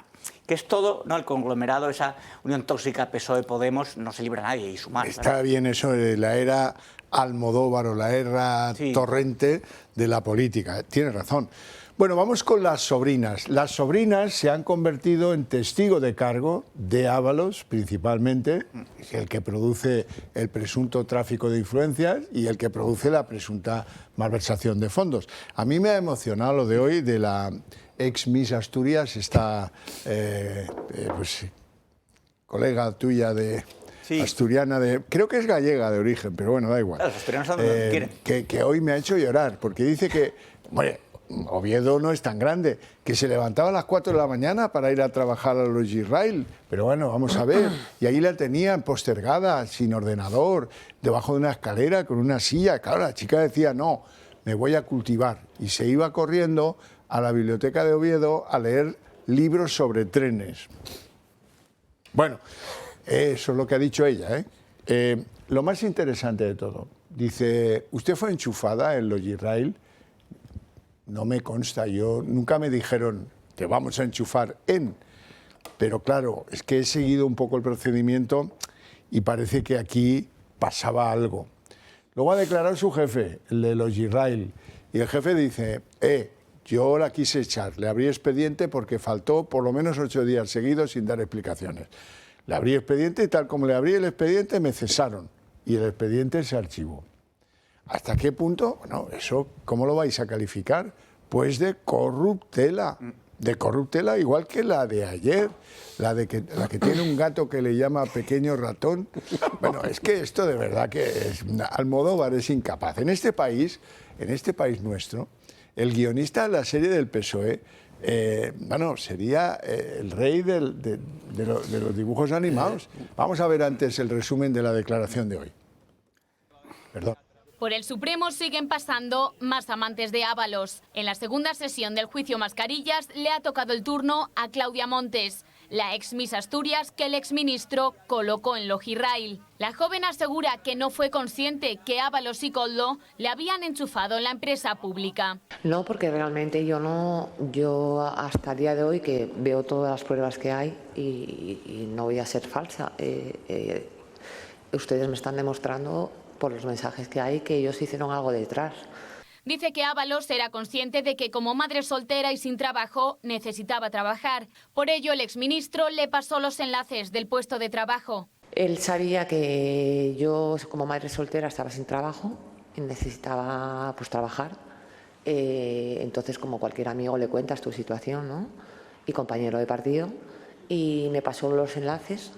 Que es todo, ¿no? El conglomerado, esa unión tóxica PSOE-Podemos, no se libra nadie y Sumar. Está bien eso de la era Almodóvar o la era Torrente de la política. Tienes razón. Bueno, vamos con las sobrinas. Las sobrinas se han convertido en testigo de cargo de Ábalos, principalmente, el que produce el presunto tráfico de influencias y el que produce la presunta malversación de fondos. A mí me ha emocionado lo de hoy de la ex Miss Asturias, esta colega tuya de... Sí. Asturiana, creo que es gallega de origen, pero bueno, da igual. Claro, los asturianos son donde quieren. Que hoy me ha hecho llorar, porque dice que... Bueno, Oviedo no es tan grande, que se levantaba a las 4 de la mañana para ir a trabajar a los Israel. Pero bueno, vamos a ver. Y ahí la tenían postergada, sin ordenador, debajo de una escalera, con una silla. Claro, la chica decía, no, me voy a cultivar. Y se iba corriendo a la biblioteca de Oviedo a leer libros sobre trenes. Bueno, eso es lo que ha dicho ella, ¿eh? Lo más interesante de todo, dice, ¿usted fue enchufada en los Israel? No me consta, nunca me dijeron, te vamos a enchufar en. Pero claro, es que he seguido un poco el procedimiento y parece que aquí pasaba algo. Luego ha declarado su jefe, el de los Israel, y el jefe dice, yo la quise echar, le abrí expediente porque faltó por lo menos 8 días seguidos sin dar explicaciones. Le abrí expediente y tal como le abrí el expediente me cesaron y el expediente se archivó. ¿Hasta qué punto? Bueno, eso, ¿cómo lo vais a calificar? Pues de corruptela. De corruptela igual que la de ayer, la que tiene un gato que le llama pequeño ratón. Bueno, es que esto de verdad que Almodóvar es incapaz. En este país nuestro, el guionista de la serie del PSOE, bueno, sería el rey de los dibujos animados. Vamos a ver antes el resumen de la declaración de hoy. Perdón. Por el Supremo siguen pasando más amantes de Ábalos. En la segunda sesión del juicio Mascarillas le ha tocado el turno a Claudia Montes, la ex Miss Asturias que el exministro colocó en Logirrail. La joven asegura que no fue consciente que Ábalos y Koldo le habían enchufado en la empresa pública. No, porque realmente yo hasta el día de hoy que veo todas las pruebas que hay y no voy a ser falsa. Ustedes me están demostrando por los mensajes que hay que ellos hicieron algo detrás. Dice que Ábalos era consciente de que como madre soltera y sin trabajo necesitaba trabajar. Por ello el exministro le pasó los enlaces del puesto de trabajo. Él sabía que yo como madre soltera estaba sin trabajo y necesitaba pues trabajar. Entonces como cualquier amigo le cuentas tu situación, ¿no? Y compañero de partido, y me pasó los enlaces.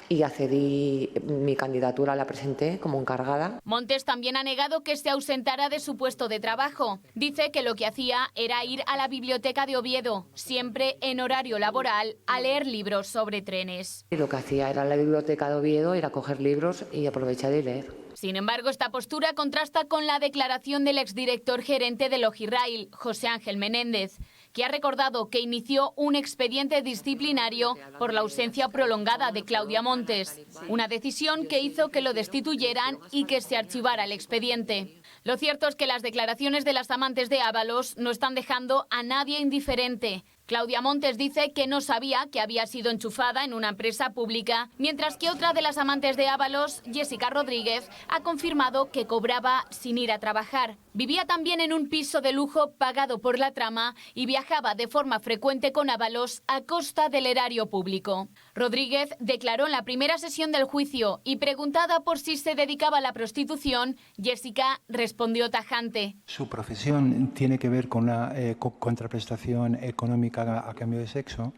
Y accedí, mi candidatura la presenté como encargada. Montes también ha negado que se ausentara de su puesto de trabajo. Dice que lo que hacía era ir a la biblioteca de Oviedo, siempre en horario laboral, a leer libros sobre trenes. Y lo que hacía era en la biblioteca de Oviedo, ir a coger libros y aprovechar y leer. Sin embargo, esta postura contrasta con la declaración del exdirector gerente de Logirrail, José Ángel Menéndez, que ha recordado que inició un expediente disciplinario por la ausencia prolongada de Claudia Montes, una decisión que hizo que lo destituyeran y que se archivara el expediente. Lo cierto es que las declaraciones de las amantes de Ábalos no están dejando a nadie indiferente. Claudia Montes dice que no sabía que había sido enchufada en una empresa pública, mientras que otra de las amantes de Ábalos, Jessica Rodríguez, ha confirmado que cobraba sin ir a trabajar. Vivía también en un piso de lujo pagado por la trama y viajaba de forma frecuente con Ábalos a costa del erario público. Rodríguez declaró en la primera sesión del juicio y preguntada por si se dedicaba a la prostitución, Jessica respondió tajante. Su profesión tiene que ver con la contraprestación económica a cambio de sexo.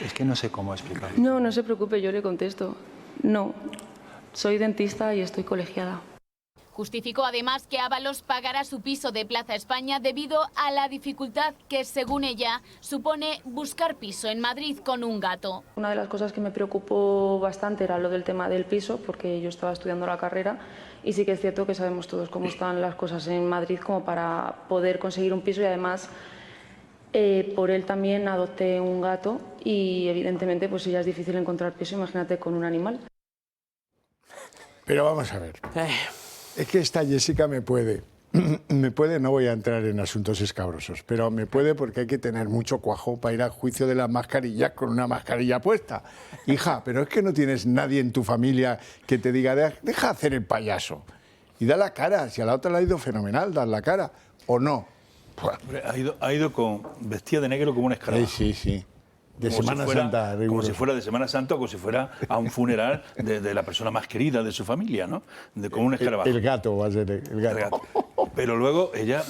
Es que no sé cómo explicarlo. No se preocupe, yo le contesto. No, soy dentista y estoy colegiada. Justificó además que Ábalos pagará su piso de Plaza España debido a la dificultad que, según ella, supone buscar piso en Madrid con un gato. Una de las cosas que me preocupó bastante era lo del tema del piso, porque yo estaba estudiando la carrera y sí que es cierto que sabemos todos cómo están las cosas en Madrid como para poder conseguir un piso, y además por él también adopté un gato y evidentemente pues si ya es difícil encontrar piso, imagínate con un animal. Pero vamos a ver. Es que esta Jessica me puede, no voy a entrar en asuntos escabrosos, pero me puede porque hay que tener mucho cuajo para ir al juicio de las mascarillas con una mascarilla puesta. Hija, pero es que no tienes nadie en tu familia que te diga, deja hacer el payaso y da la cara, si a la otra le ha ido fenomenal dar la cara, ¿o no? Hombre, ha ido con vestida de negro como un escarabajo. Sí. De Semana Santa. Como si fuera de Semana Santa o como si fuera a un funeral de la persona más querida de su familia, ¿no? Como un escarabajo. El gato va a ser el gato. Pero luego ella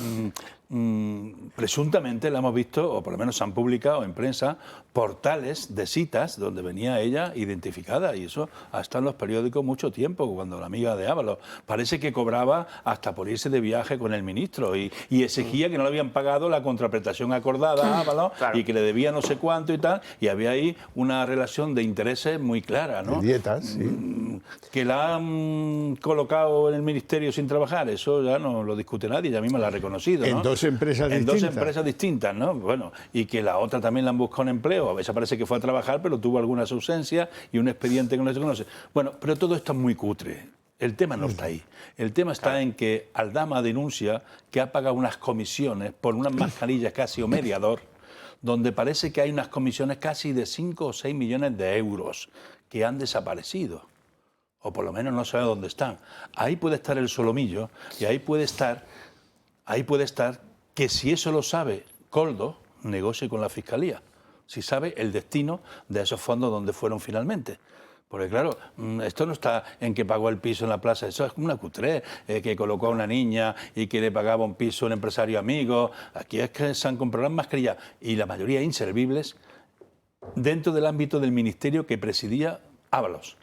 presuntamente la hemos visto, o por lo menos se han publicado en prensa, portales de citas donde venía ella identificada, y eso ha estado en los periódicos mucho tiempo, cuando la amiga de Ábalos parece que cobraba hasta por irse de viaje con el ministro y exigía que no le habían pagado la contraprestación acordada a Ábalos, y que le debía no sé cuánto y tal, y había ahí una relación de intereses muy clara, ¿no? De dietas, sí. Que la han colocado en el ministerio sin trabajar, eso ya no lo discute nadie, ella misma la ha reconocido, ¿no? En dos empresas en distintas. dos empresas distintas, ¿no? Bueno, y que la otra también la han buscado un empleo. A veces parece que fue a trabajar, pero tuvo algunas ausencias y un expediente que no se conoce. Bueno, pero todo esto es muy cutre. El tema no está ahí. El tema está en que Aldama denuncia que ha pagado unas comisiones por unas mascarillas casi o mediador, donde parece que hay unas comisiones casi de 5 o 6 millones de euros que han desaparecido. O por lo menos no sabe dónde están. Ahí puede estar el solomillo y ahí puede estar que si eso lo sabe Koldo, negocie con la Fiscalía, si sabe el destino de esos fondos donde fueron finalmente. Porque claro, esto no está en que pagó el piso en la plaza, eso es una cutre, que colocó a una niña y que le pagaba un piso a un empresario amigo. Aquí es que se han comprado las mascarillas, y la mayoría inservibles, dentro del ámbito del ministerio que presidía Ábalos.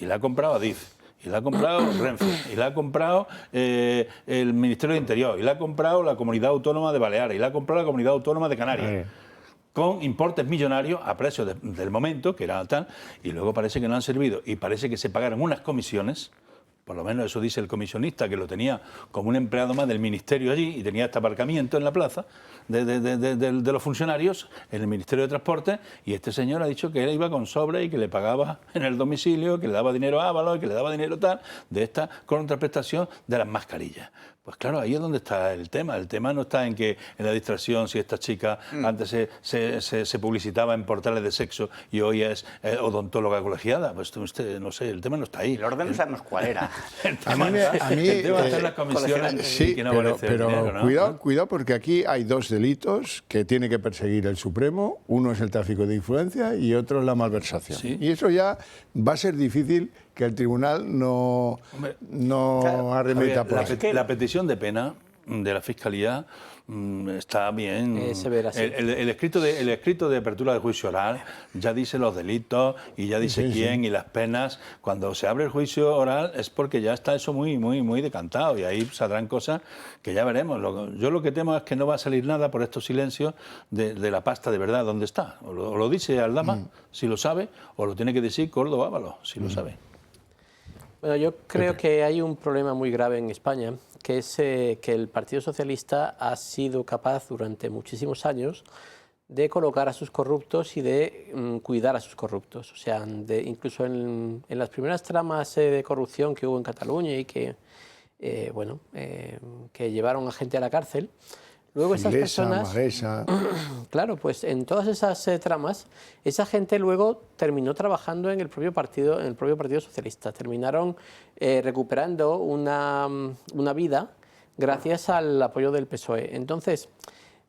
Y la ha comprado Adif, y la ha comprado Renfe, y la ha comprado el Ministerio de Interior, y la ha comprado la Comunidad Autónoma de Baleares, y la ha comprado la Comunidad Autónoma de Canarias, con importes millonarios a precios del momento, que era tal, y luego parece que no han servido, y parece que se pagaron unas comisiones, por lo menos eso dice el comisionista, que lo tenía como un empleado más del ministerio allí, y tenía este aparcamiento en la plaza de los funcionarios en el Ministerio de Transporte, y este señor ha dicho que él iba con sobre y que le pagaba en el domicilio, que le daba dinero a Ábalos y que le daba dinero tal, de esta contraprestación de las mascarillas. Pues claro, ahí es donde está el tema. El tema no está en que en la distracción, si esta chica antes se publicitaba en portales de sexo y hoy es odontóloga colegiada. Pues usted, no sé, el tema no está ahí. El orden no sabemos cuál era. El tema está las comisiones, sí, que no pero dinero, ¿no? cuidado porque aquí hay dos delitos que tiene que perseguir el Supremo. Uno es el tráfico de influencia y otro es la malversación. ¿Sí? Y eso ya va a ser difícil que el tribunal no arremeta por ahí. La petición de pena de la Fiscalía está bien. Severa, sí. El escrito de apertura del juicio oral ya dice los delitos y ya dice quién y las penas. Cuando se abre el juicio oral es porque ya está eso muy, muy, muy decantado, y ahí saldrán cosas que ya veremos. Yo lo que temo es que no va a salir nada por estos silencios de la pasta de verdad dónde está. O lo dice Aldama, si lo sabe, o lo tiene que decir Koldo Ábalos, si lo sabe. Bueno, yo creo que hay un problema muy grave en España, que es que el Partido Socialista ha sido capaz durante muchísimos años de colocar a sus corruptos y de cuidar a sus corruptos. O sea, incluso en las primeras tramas de corrupción que hubo en Cataluña y que llevaron a gente a la cárcel, luego esas personas, claro, pues en todas esas tramas, esa gente luego terminó trabajando en el propio partido socialista. Terminaron recuperando una vida gracias al apoyo del PSOE. Entonces,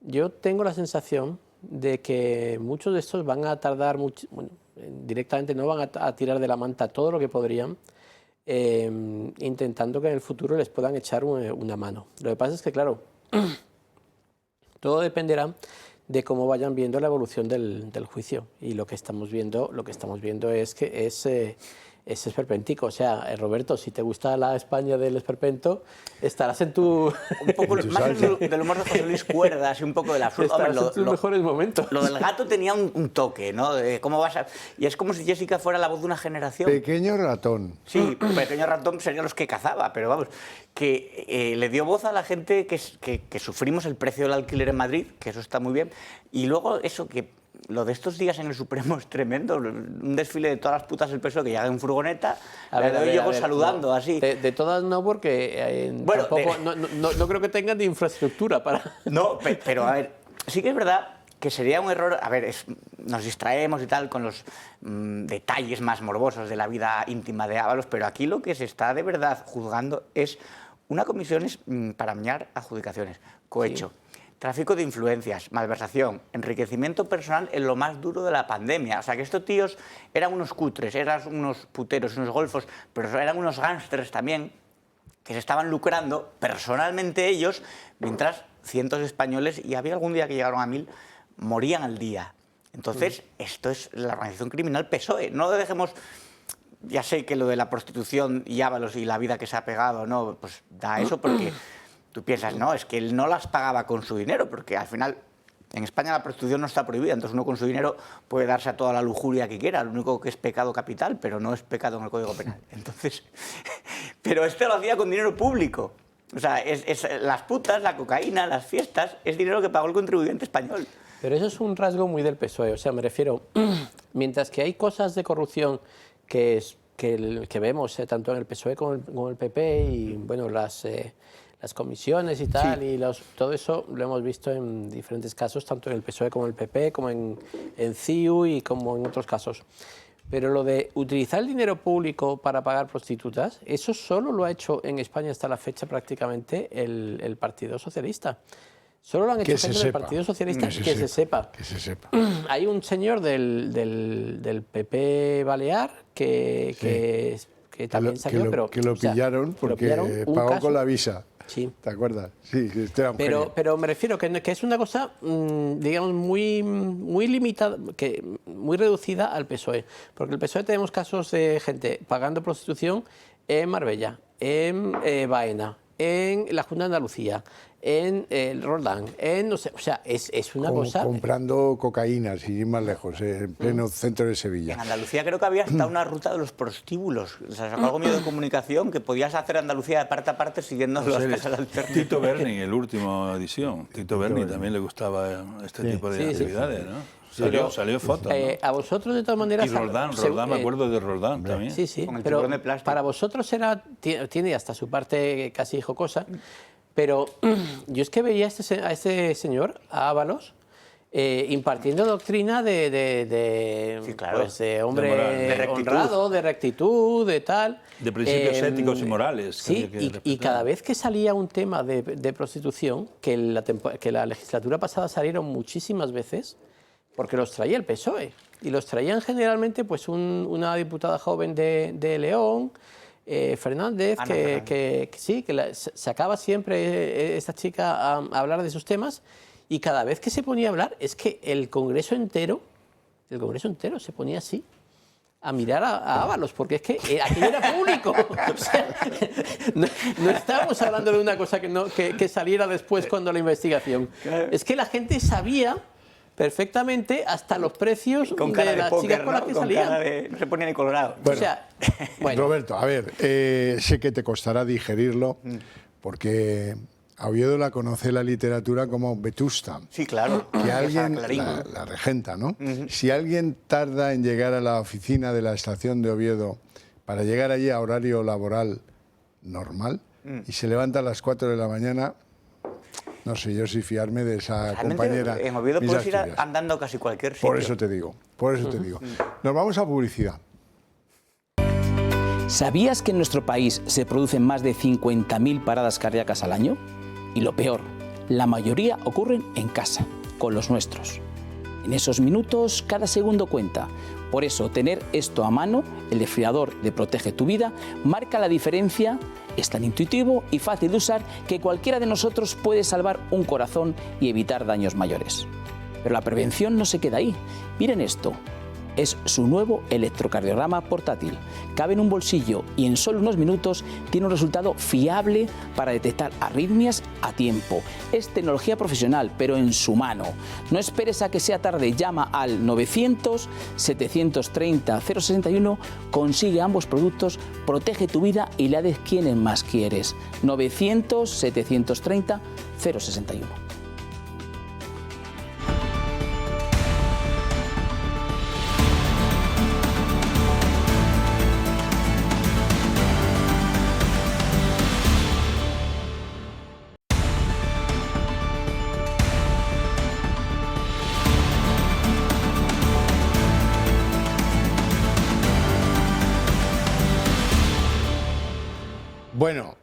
yo tengo la sensación de que muchos de estos van a tardar mucho, directamente no van a tirar de la manta todo lo que podrían, intentando que en el futuro les puedan echar una mano. Lo que pasa es que, claro, todo dependerá de cómo vayan viendo la evolución del juicio, y lo que estamos viendo es que es esperpéntico. O sea, Roberto, si te gusta la España del esperpento, estarás en tu... Un poco más del humor de José Luis Cuerdas y un poco del absurdo. Estarás en tus mejores momentos. Lo del gato tenía un toque, ¿no? De cómo vas a... Y es como si Jessica fuera la voz de una generación. Pequeño ratón. Sí, Pequeño Ratón serían los que cazaba, pero vamos, que le dio voz a la gente que sufrimos el precio del alquiler en Madrid, que eso está muy bien. Y luego eso que... Lo de estos días en el Supremo es tremendo, un desfile de todas las putas del PSOE que llega en furgoneta, llego saludando no, así. De todas no, porque tampoco, no creo que tengan de infraestructura para... No, pero a ver, sí que es verdad que sería un error, a ver, nos distraemos y tal con los detalles más morbosos de la vida íntima de Ábalos, pero aquí lo que se está de verdad juzgando es una comisión para amañar adjudicaciones, cohecho. Sí. Tráfico de influencias, malversación, enriquecimiento personal en lo más duro de la pandemia. O sea, que estos tíos eran unos cutres, eran unos puteros, unos golfos, pero eran unos gángsters también, que se estaban lucrando personalmente ellos, mientras cientos de españoles, y había algún día que llegaron a 1000, morían al día. Entonces, esto es la organización criminal PSOE. No dejemos... Ya sé que lo de la prostitución y Ábalos y la vida que se ha pegado, no, pues da eso porque tú piensas, no, es que él no las pagaba con su dinero, porque al final en España la prostitución no está prohibida, entonces uno con su dinero puede darse a toda la lujuria que quiera, lo único que es pecado capital, pero no es pecado en el Código Penal. Entonces, pero este lo hacía con dinero público. O sea, las putas, la cocaína, las fiestas, es dinero que pagó el contribuyente español. Pero eso es un rasgo muy del PSOE, o sea, me refiero, mientras que hay cosas de corrupción que vemos tanto en el PSOE como el PP y bueno, las comisiones y tal, sí. Y todo eso lo hemos visto en diferentes casos, tanto en el PSOE como en el PP, como en CIU y como en otros casos. Pero lo de utilizar el dinero público para pagar prostitutas, eso solo lo ha hecho en España hasta la fecha prácticamente el Partido Socialista. Solo lo han hecho gente del Partido Socialista que se sepa. Que se sepa. Hay un señor del PP Balear que también salió, pero... Que lo pillaron porque pagó con la visa. Sí. ¿Te acuerdas? Sí, pero me refiero que es una cosa, digamos, muy limitada, muy reducida al PSOE. Porque el PSOE tenemos casos de gente pagando prostitución en Marbella, en Baena, en la Junta de Andalucía, en el Roldán, no sé, o sea, es una cosa... Comprando cocaína, sin ir más lejos, en pleno centro de Sevilla. En Andalucía creo que había hasta una ruta de los prostíbulos. O sea, sacó algo medio de comunicación que podías hacer Andalucía de parte a parte siguiendo las casas alternas. Tito Berni, en la última edición. Tito Berni también le gustaba este tipo de actividades, ¿no? Salió foto, ¿no? A vosotros, de todas maneras... Y Roldán, me acuerdo de Roldán también. Sí, pero para vosotros tiene hasta su parte casi jocosa, pero yo es que veía a este señor, a Ábalos, impartiendo doctrina de hombre honrado, de rectitud, de tal... De principios éticos y morales. Sí, y cada vez que salía un tema de prostitución, que la legislatura pasada salieron muchísimas veces, porque los traía el PSOE, y los traían generalmente pues una diputada joven de León, Fernández, que sacaba siempre esta chica a hablar de esos temas, y cada vez que se ponía a hablar es que el Congreso entero se ponía así a mirar a Ábalos, porque es que aquello era público. O sea, no estábamos hablando de una cosa que saliera después cuando la investigación. Es que la gente sabía perfectamente hasta los precios de las chicas con las que salían. No se ponía ni colorado. Bueno, Roberto, a ver, sé que te costará digerirlo, porque a Oviedo la conoce la literatura como Vetusta. Sí, claro. Que alguien, la regenta, ¿no? Si alguien tarda en llegar a la oficina de la estación de Oviedo para llegar allí a horario laboral normal y se levanta a las 4 de la mañana... No sé yo si fiarme de esa compañera. En Oviedo puedes ir andando casi cualquier sitio. Por eso te digo. Nos vamos a publicidad. ¿Sabías que en nuestro país se producen más de 50.000 paradas cardíacas al año? Y lo peor, la mayoría ocurren en casa, con los nuestros. En esos minutos, cada segundo cuenta. Por eso, tener esto a mano, el desfibrilador de Protege tu Vida, marca la diferencia. Es tan intuitivo y fácil de usar que cualquiera de nosotros puede salvar un corazón y evitar daños mayores. Pero la prevención no se queda ahí. Miren esto. Es su nuevo electrocardiograma portátil. Cabe en un bolsillo y en solo unos minutos tiene un resultado fiable para detectar arritmias a tiempo. Es tecnología profesional, pero en su mano. No esperes a que sea tarde. Llama al 900-730-061, consigue ambos productos, protege tu vida y la de quienes más quieres. 900-730-061. Bueno,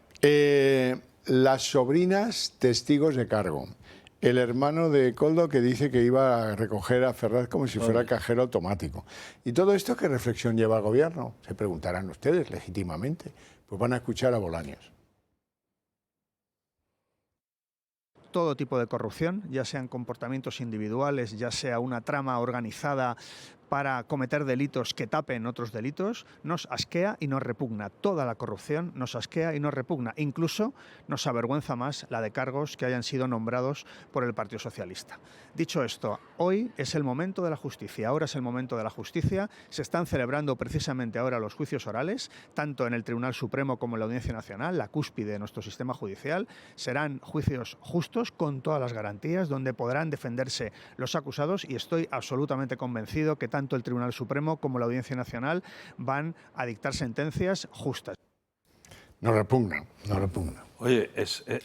las sobrinas testigos de cargo. El hermano de Koldo que dice que iba a recoger a Ferraz como si fuera cajero automático. ¿Y todo esto qué reflexión lleva al gobierno? Se preguntarán ustedes legítimamente. Pues van a escuchar a Bolaños. todo tipo de corrupción, ya sean comportamientos individuales, ya sea una trama organizada para cometer delitos que tapen otros delitos, nos asquea y nos repugna. Toda la corrupción nos asquea y nos repugna. Incluso nos avergüenza más la de cargos que hayan sido nombrados por el Partido Socialista. Dicho esto, hoy es el momento de la justicia, ahora es el momento de la justicia. Se están celebrando precisamente ahora los juicios orales, tanto en el Tribunal Supremo como en la Audiencia Nacional, la cúspide de nuestro sistema judicial. Serán juicios justos, con todas las garantías, donde podrán defenderse los acusados, y estoy absolutamente convencido que tanto el Tribunal Supremo como la Audiencia Nacional van a dictar sentencias justas. No repugna, no repugna. Oye,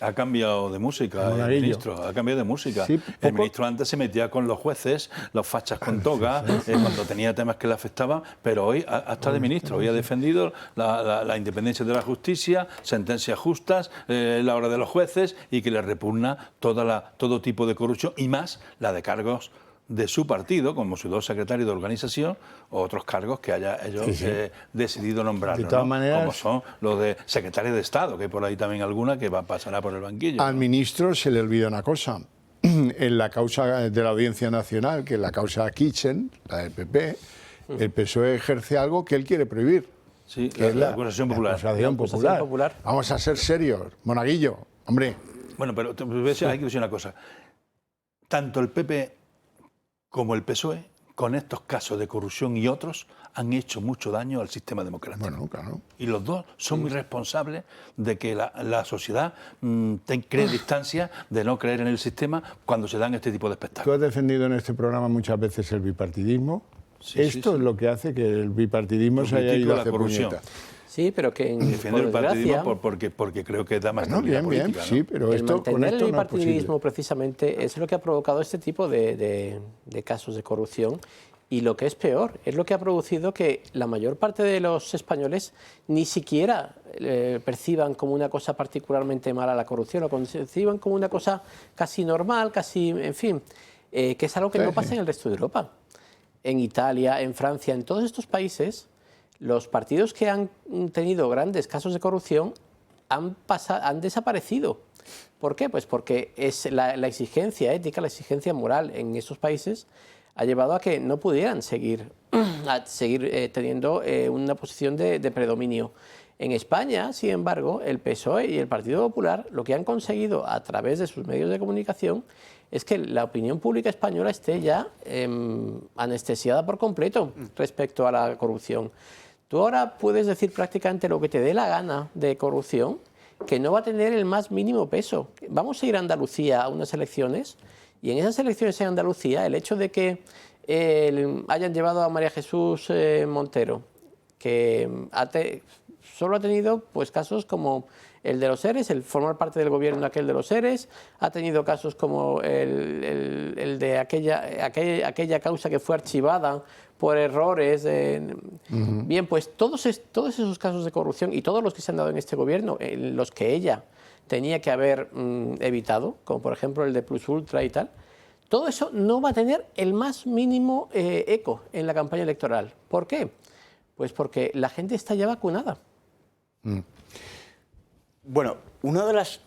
ha cambiado de música el ministro, ha cambiado de música. Sí, el ministro antes se metía con los jueces, los fachas con toga, cuando tenía temas que le afectaban, pero hoy ha estado de ministro, hoy ha defendido la independencia de la justicia, sentencias justas, la hora de los jueces, y que le repugna todo tipo de corrupción, y más la de cargos de su partido, como su secretario de organización, o otros cargos que haya ellos decidido nombrar. De todas maneras, como son los de secretario de Estado, que hay por ahí también alguna que pasará por el banquillo. Al ministro se le olvida una cosa. En la causa de la Audiencia Nacional, que es la causa Kitchen, la del PP, el PSOE ejerce algo que él quiere prohibir. Sí, que es la acusación popular. acusación popular. Vamos a ser serios. Monaguillo, hombre. Bueno, pero hay que decir una cosa. Tanto el PP como el PSOE, con estos casos de corrupción y otros, han hecho mucho daño al sistema democrático. Bueno, claro. Y los dos son muy responsables de que la sociedad cree distancia, de no creer en el sistema cuando se dan este tipo de espectáculos. Tú has defendido en este programa muchas veces el bipartidismo. Esto es lo que hace que el bipartidismo se haya ido a hacer puñeta. Sí, pero que defiendo el partidismo porque creo que da más estabilidad política, ¿no? Sí, pero mantener el bipartidismo precisamente es lo que ha provocado este tipo de casos de corrupción, y lo que es peor, es lo que ha producido que la mayor parte de los españoles ni siquiera perciban como una cosa particularmente mala la corrupción, lo perciban como una cosa casi normal, casi, en fin, que es algo que no pasa en el resto de Europa. En Italia, en Francia, en todos estos países, los partidos que han tenido grandes casos de corrupción han desaparecido. ¿Por qué? Pues porque es la exigencia ética, la exigencia moral en esos países ha llevado a que no pudieran seguir teniendo una posición de predominio. En España, sin embargo, el PSOE y el Partido Popular lo que han conseguido a través de sus medios de comunicación es que la opinión pública española esté ya anestesiada por completo respecto a la corrupción. Tú ahora puedes decir prácticamente lo que te dé la gana de corrupción, que no va a tener el más mínimo peso. Vamos a ir a Andalucía a unas elecciones, y en esas elecciones en Andalucía, el hecho de que hayan llevado a María Jesús Montero, que solo ha tenido pues casos como el de los ERES, el formar parte del gobierno aquel de los ERES, ha tenido casos como el de aquella causa que fue archivada por errores. Bien, pues todos esos casos de corrupción y todos los que se han dado en este gobierno, los que ella tenía que haber evitado, como por ejemplo el de Plus Ultra y tal, todo eso no va a tener el más mínimo eco en la campaña electoral. ¿Por qué? Pues porque la gente está ya vacunada. Bueno, uno de los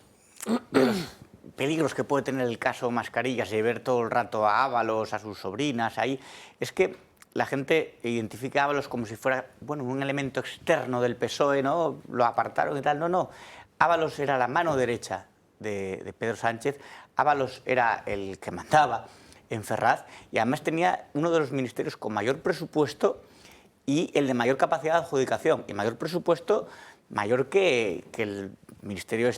peligros que puede tener el caso Mascarillas y ver todo el rato a Ábalos, a sus sobrinas ahí, es que la gente identifica a Ábalos como si fuera un elemento externo del PSOE, ¿no? Lo apartaron y tal. No. Ábalos era la mano derecha de Pedro Sánchez. Ábalos era el que mandaba en Ferraz, y además tenía uno de los ministerios con mayor presupuesto y el de mayor capacidad de adjudicación, y mayor presupuesto mayor que el ministerio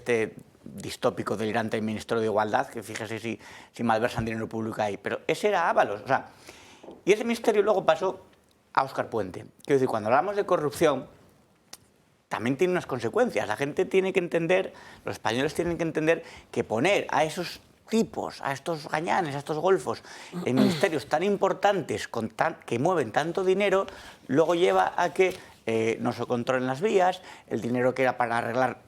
distópico delirante, el Ministerio de Igualdad, que fíjese si malversan dinero público ahí. Pero ese era Ábalos. Y ese ministerio luego pasó a Óscar Puente. Quiero decir, cuando hablamos de corrupción, también tiene unas consecuencias. La gente tiene que entender, los españoles tienen que entender que poner a esos tipos, a estos gañanes, a estos golfos, en ministerios tan importantes, que mueven tanto dinero, luego lleva a que no se controlen las vías, el dinero que era para arreglar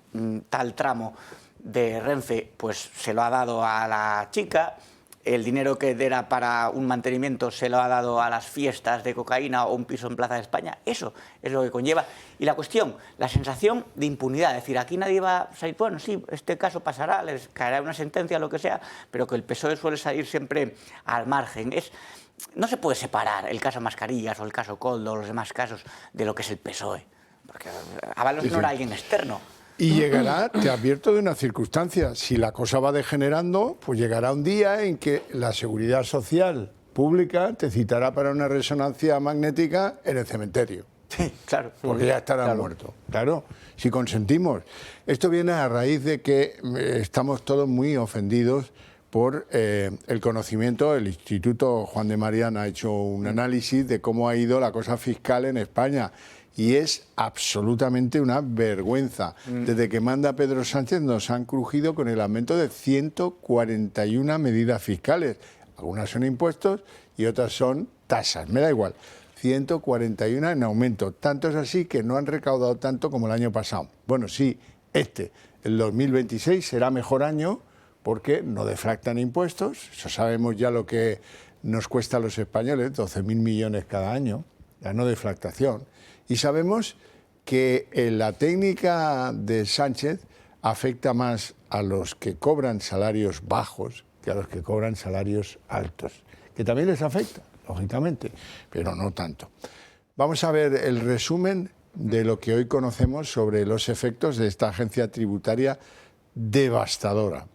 tal tramo de Renfe, pues se lo ha dado a la chica, el dinero que era para un mantenimiento se lo ha dado a las fiestas de cocaína o un piso en Plaza de España. Eso es lo que conlleva. Y la cuestión, la sensación de impunidad, es decir, aquí nadie va a salir, bueno, sí, este caso pasará, les caerá una sentencia, lo que sea, pero que el PSOE suele salir siempre al margen. No se puede separar el caso Mascarillas o el caso Koldo o los demás casos de lo que es el PSOE, porque Ábalos no era alguien externo. Y llegará, te advierto de una circunstancia, si la cosa va degenerando, pues llegará un día en que la Seguridad Social pública te citará para una resonancia magnética en el cementerio. Sí, claro. Porque ya estarán muertos. Claro, si consentimos. Esto viene a raíz de que estamos todos muy ofendidos por el conocimiento. El Instituto Juan de Mariana ha hecho un análisis de cómo ha ido la cosa fiscal en España. Y es absolutamente una vergüenza. Desde que manda Pedro Sánchez nos han crujido con el aumento de 141 medidas fiscales. Algunas son impuestos y otras son tasas. Me da igual. 141 en aumento. Tanto es así que no han recaudado tanto como el año pasado. Bueno, sí, el 2026 será mejor año porque no deflactan impuestos. Eso sabemos ya lo que nos cuesta a los españoles, 12.000 millones cada año, la no deflactación. Y sabemos que la técnica de Sánchez afecta más a los que cobran salarios bajos que a los que cobran salarios altos, que también les afecta, lógicamente, pero no tanto. Vamos a ver el resumen de lo que hoy conocemos sobre los efectos de esta agencia tributaria devastadora.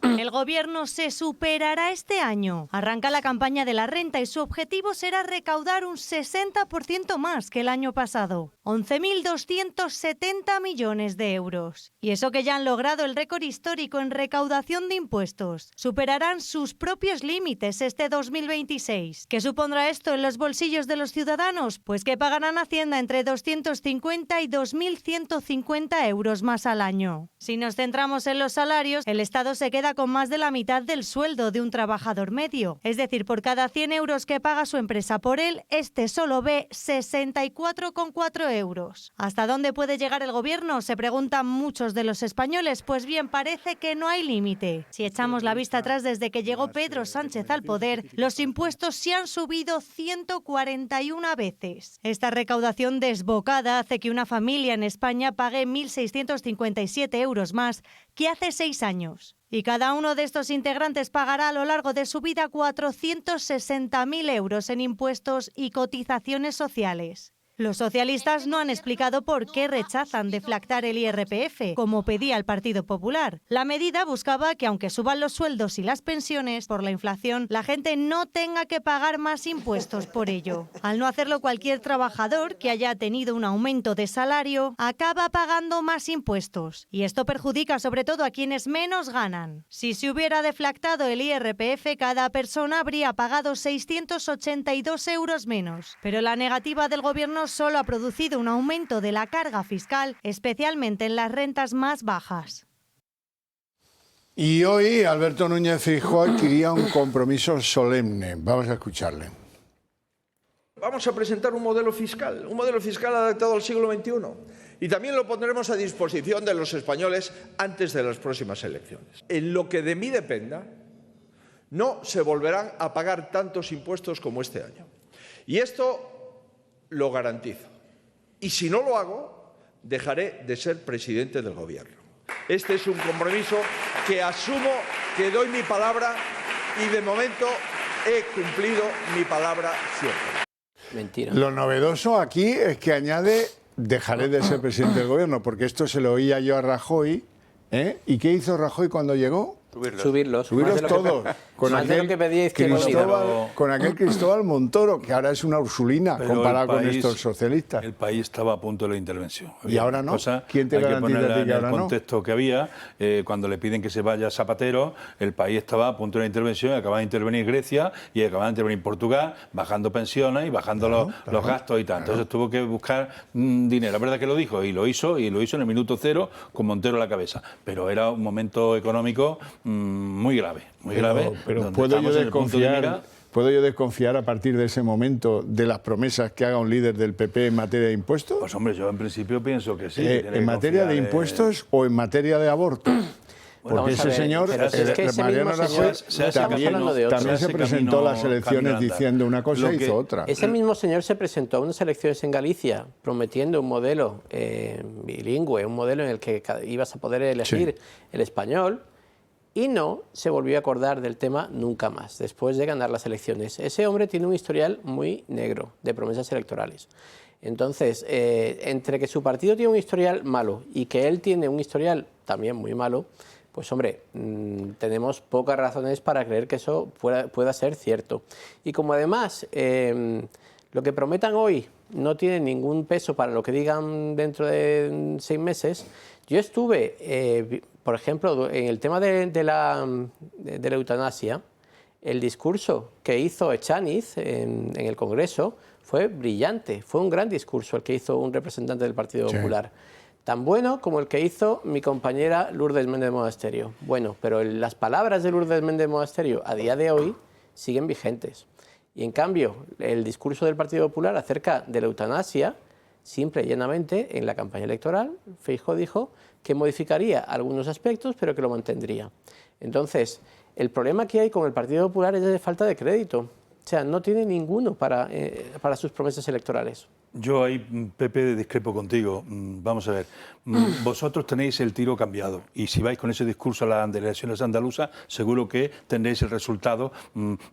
El gobierno se superará este año. Arranca la campaña de la renta y su objetivo será recaudar un 60% más que el año pasado, 11.270 millones de euros. Y eso que ya han logrado el récord histórico en recaudación de impuestos. Superarán sus propios límites este 2026. ¿Qué supondrá esto en los bolsillos de los ciudadanos? Pues que pagarán Hacienda entre 250 y 2.150 euros más al año. Si nos centramos en los salarios, el Estado se queda con más de la mitad del sueldo de un trabajador medio. Es decir, por cada 100 euros que paga su empresa por él, este solo ve 64,4 euros. ¿Hasta dónde puede llegar el gobierno? Se preguntan muchos de los españoles. Pues bien, parece que no hay límite. Si echamos la vista atrás desde que llegó Pedro Sánchez al poder, los impuestos se han subido 141 veces. Esta recaudación desbocada hace que una familia en España pague 1.657 euros más que hace 6 años. Y cada uno de estos integrantes pagará a lo largo de su vida 460.000 euros en impuestos y cotizaciones sociales. Los socialistas no han explicado por qué rechazan deflactar el IRPF, como pedía el Partido Popular. La medida buscaba que, aunque suban los sueldos y las pensiones por la inflación, la gente no tenga que pagar más impuestos por ello. Al no hacerlo, cualquier trabajador que haya tenido un aumento de salario acaba pagando más impuestos. Y esto perjudica sobre todo a quienes menos ganan. Si se hubiera deflactado el IRPF, cada persona habría pagado 682 euros menos. Pero la negativa del gobierno solo ha producido un aumento de la carga fiscal, especialmente en las rentas más bajas. Y hoy Alberto Núñez Feijóo adquiría un compromiso solemne. Vamos a escucharle. Vamos a presentar un modelo fiscal adaptado al siglo XXI. Y también lo pondremos a disposición de los españoles antes de las próximas elecciones. En lo que de mí dependa, no se volverán a pagar tantos impuestos como este año. Y esto lo garantizo. Y si no lo hago, dejaré de ser presidente del gobierno. Este es un compromiso que asumo, que doy mi palabra y de momento he cumplido mi palabra siempre. Mentira. Lo novedoso aquí es que añade dejaré de ser presidente del gobierno, porque esto se lo oía yo a Rajoy. ¿Y qué hizo Rajoy cuando llegó? Subirlos todos. Con aquel Cristóbal Montoro, que ahora es una ursulina comparado con estos socialistas. El país estaba a punto de la intervención. ¿Y ahora no? ¿Quién te garantiza que ahora no? En el contexto que había, cuando le piden que se vaya Zapatero, el país estaba a punto de la intervención, y acababa de intervenir Grecia y acababa de intervenir Portugal, bajando pensiones y bajando los gastos y tal. Entonces tuvo que buscar dinero. La verdad que lo dijo y lo hizo en el minuto cero con Montero a la cabeza. Pero era un momento económico muy grave. Pero ¿puedo yo desconfiar a partir de ese momento de las promesas que haga un líder del PP en materia de impuestos? Pues hombre, yo en principio pienso que sí. ¿En materia de impuestos o en materia de aborto? Porque ese señor, Mariano Rajoy, también se presentó a las elecciones diciendo una cosa e hizo otra. Ese mismo señor se presentó a unas elecciones en Galicia prometiendo un modelo bilingüe, un modelo en el que ibas a poder elegir el español, y no se volvió a acordar del tema nunca más, después de ganar las elecciones. Ese hombre tiene un historial muy negro de promesas electorales. Entonces, entre que su partido tiene un historial malo y que él tiene un historial también muy malo, pues hombre, tenemos pocas razones para creer que eso pueda ser cierto. Y como además lo que prometan hoy no tiene ningún peso para lo que digan dentro de 6 meses, yo estuve, por ejemplo, en el tema de la eutanasia, el discurso que hizo Echaniz en el Congreso fue brillante, fue un gran discurso el que hizo un representante del Partido Popular. Tan bueno como el que hizo mi compañera Lourdes Méndez Monasterio. Bueno, pero las palabras de Lourdes Méndez Monasterio a día de hoy siguen vigentes. Y en cambio, el discurso del Partido Popular acerca de la eutanasia, simple y llanamente, en la campaña electoral, Feijóo dijo que modificaría algunos aspectos, pero que lo mantendría. Entonces, el problema que hay con el Partido Popular es de falta de crédito. O sea, no tiene ninguno para sus promesas electorales. Yo ahí, Pepe, discrepo contigo. Vamos a ver, vosotros tenéis el tiro cambiado y si vais con ese discurso a las elecciones andaluzas, seguro que tendréis el resultado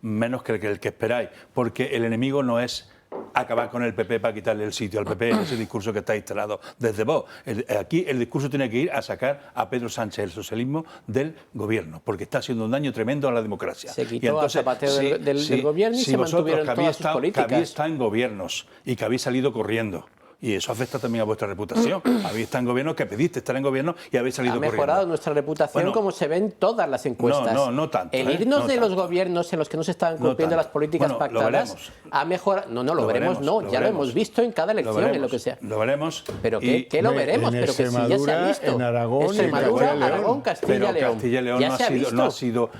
menos que el que esperáis, porque el enemigo no es acabar con el PP para quitarle el sitio al PP en ese discurso que está instalado desde Vox. Aquí el discurso tiene que ir a sacar a Pedro Sánchez, el socialismo, del gobierno, porque está haciendo un daño tremendo a la democracia. Se quitó a Zapatero del gobierno y se mantuvieron todas sus políticas. Que habéis estado en gobiernos y que habéis salido corriendo. Y eso afecta también a vuestra reputación. Habéis estado en gobierno, que pediste estar en gobierno y habéis salido corriendo. Ha mejorado nuestra reputación, como se ven todas las encuestas. No tanto. El irnos de los gobiernos en los que no se estaban cumpliendo las políticas pactadas ha mejorado. Lo veremos, ya lo hemos visto en cada elección, en lo que sea. Lo veremos. ¿Pero qué lo veremos? Pero que sí, ya se ha visto. En Aragón, Extremadura, Aragón, Castilla y León. Pero Castilla y León no ha sido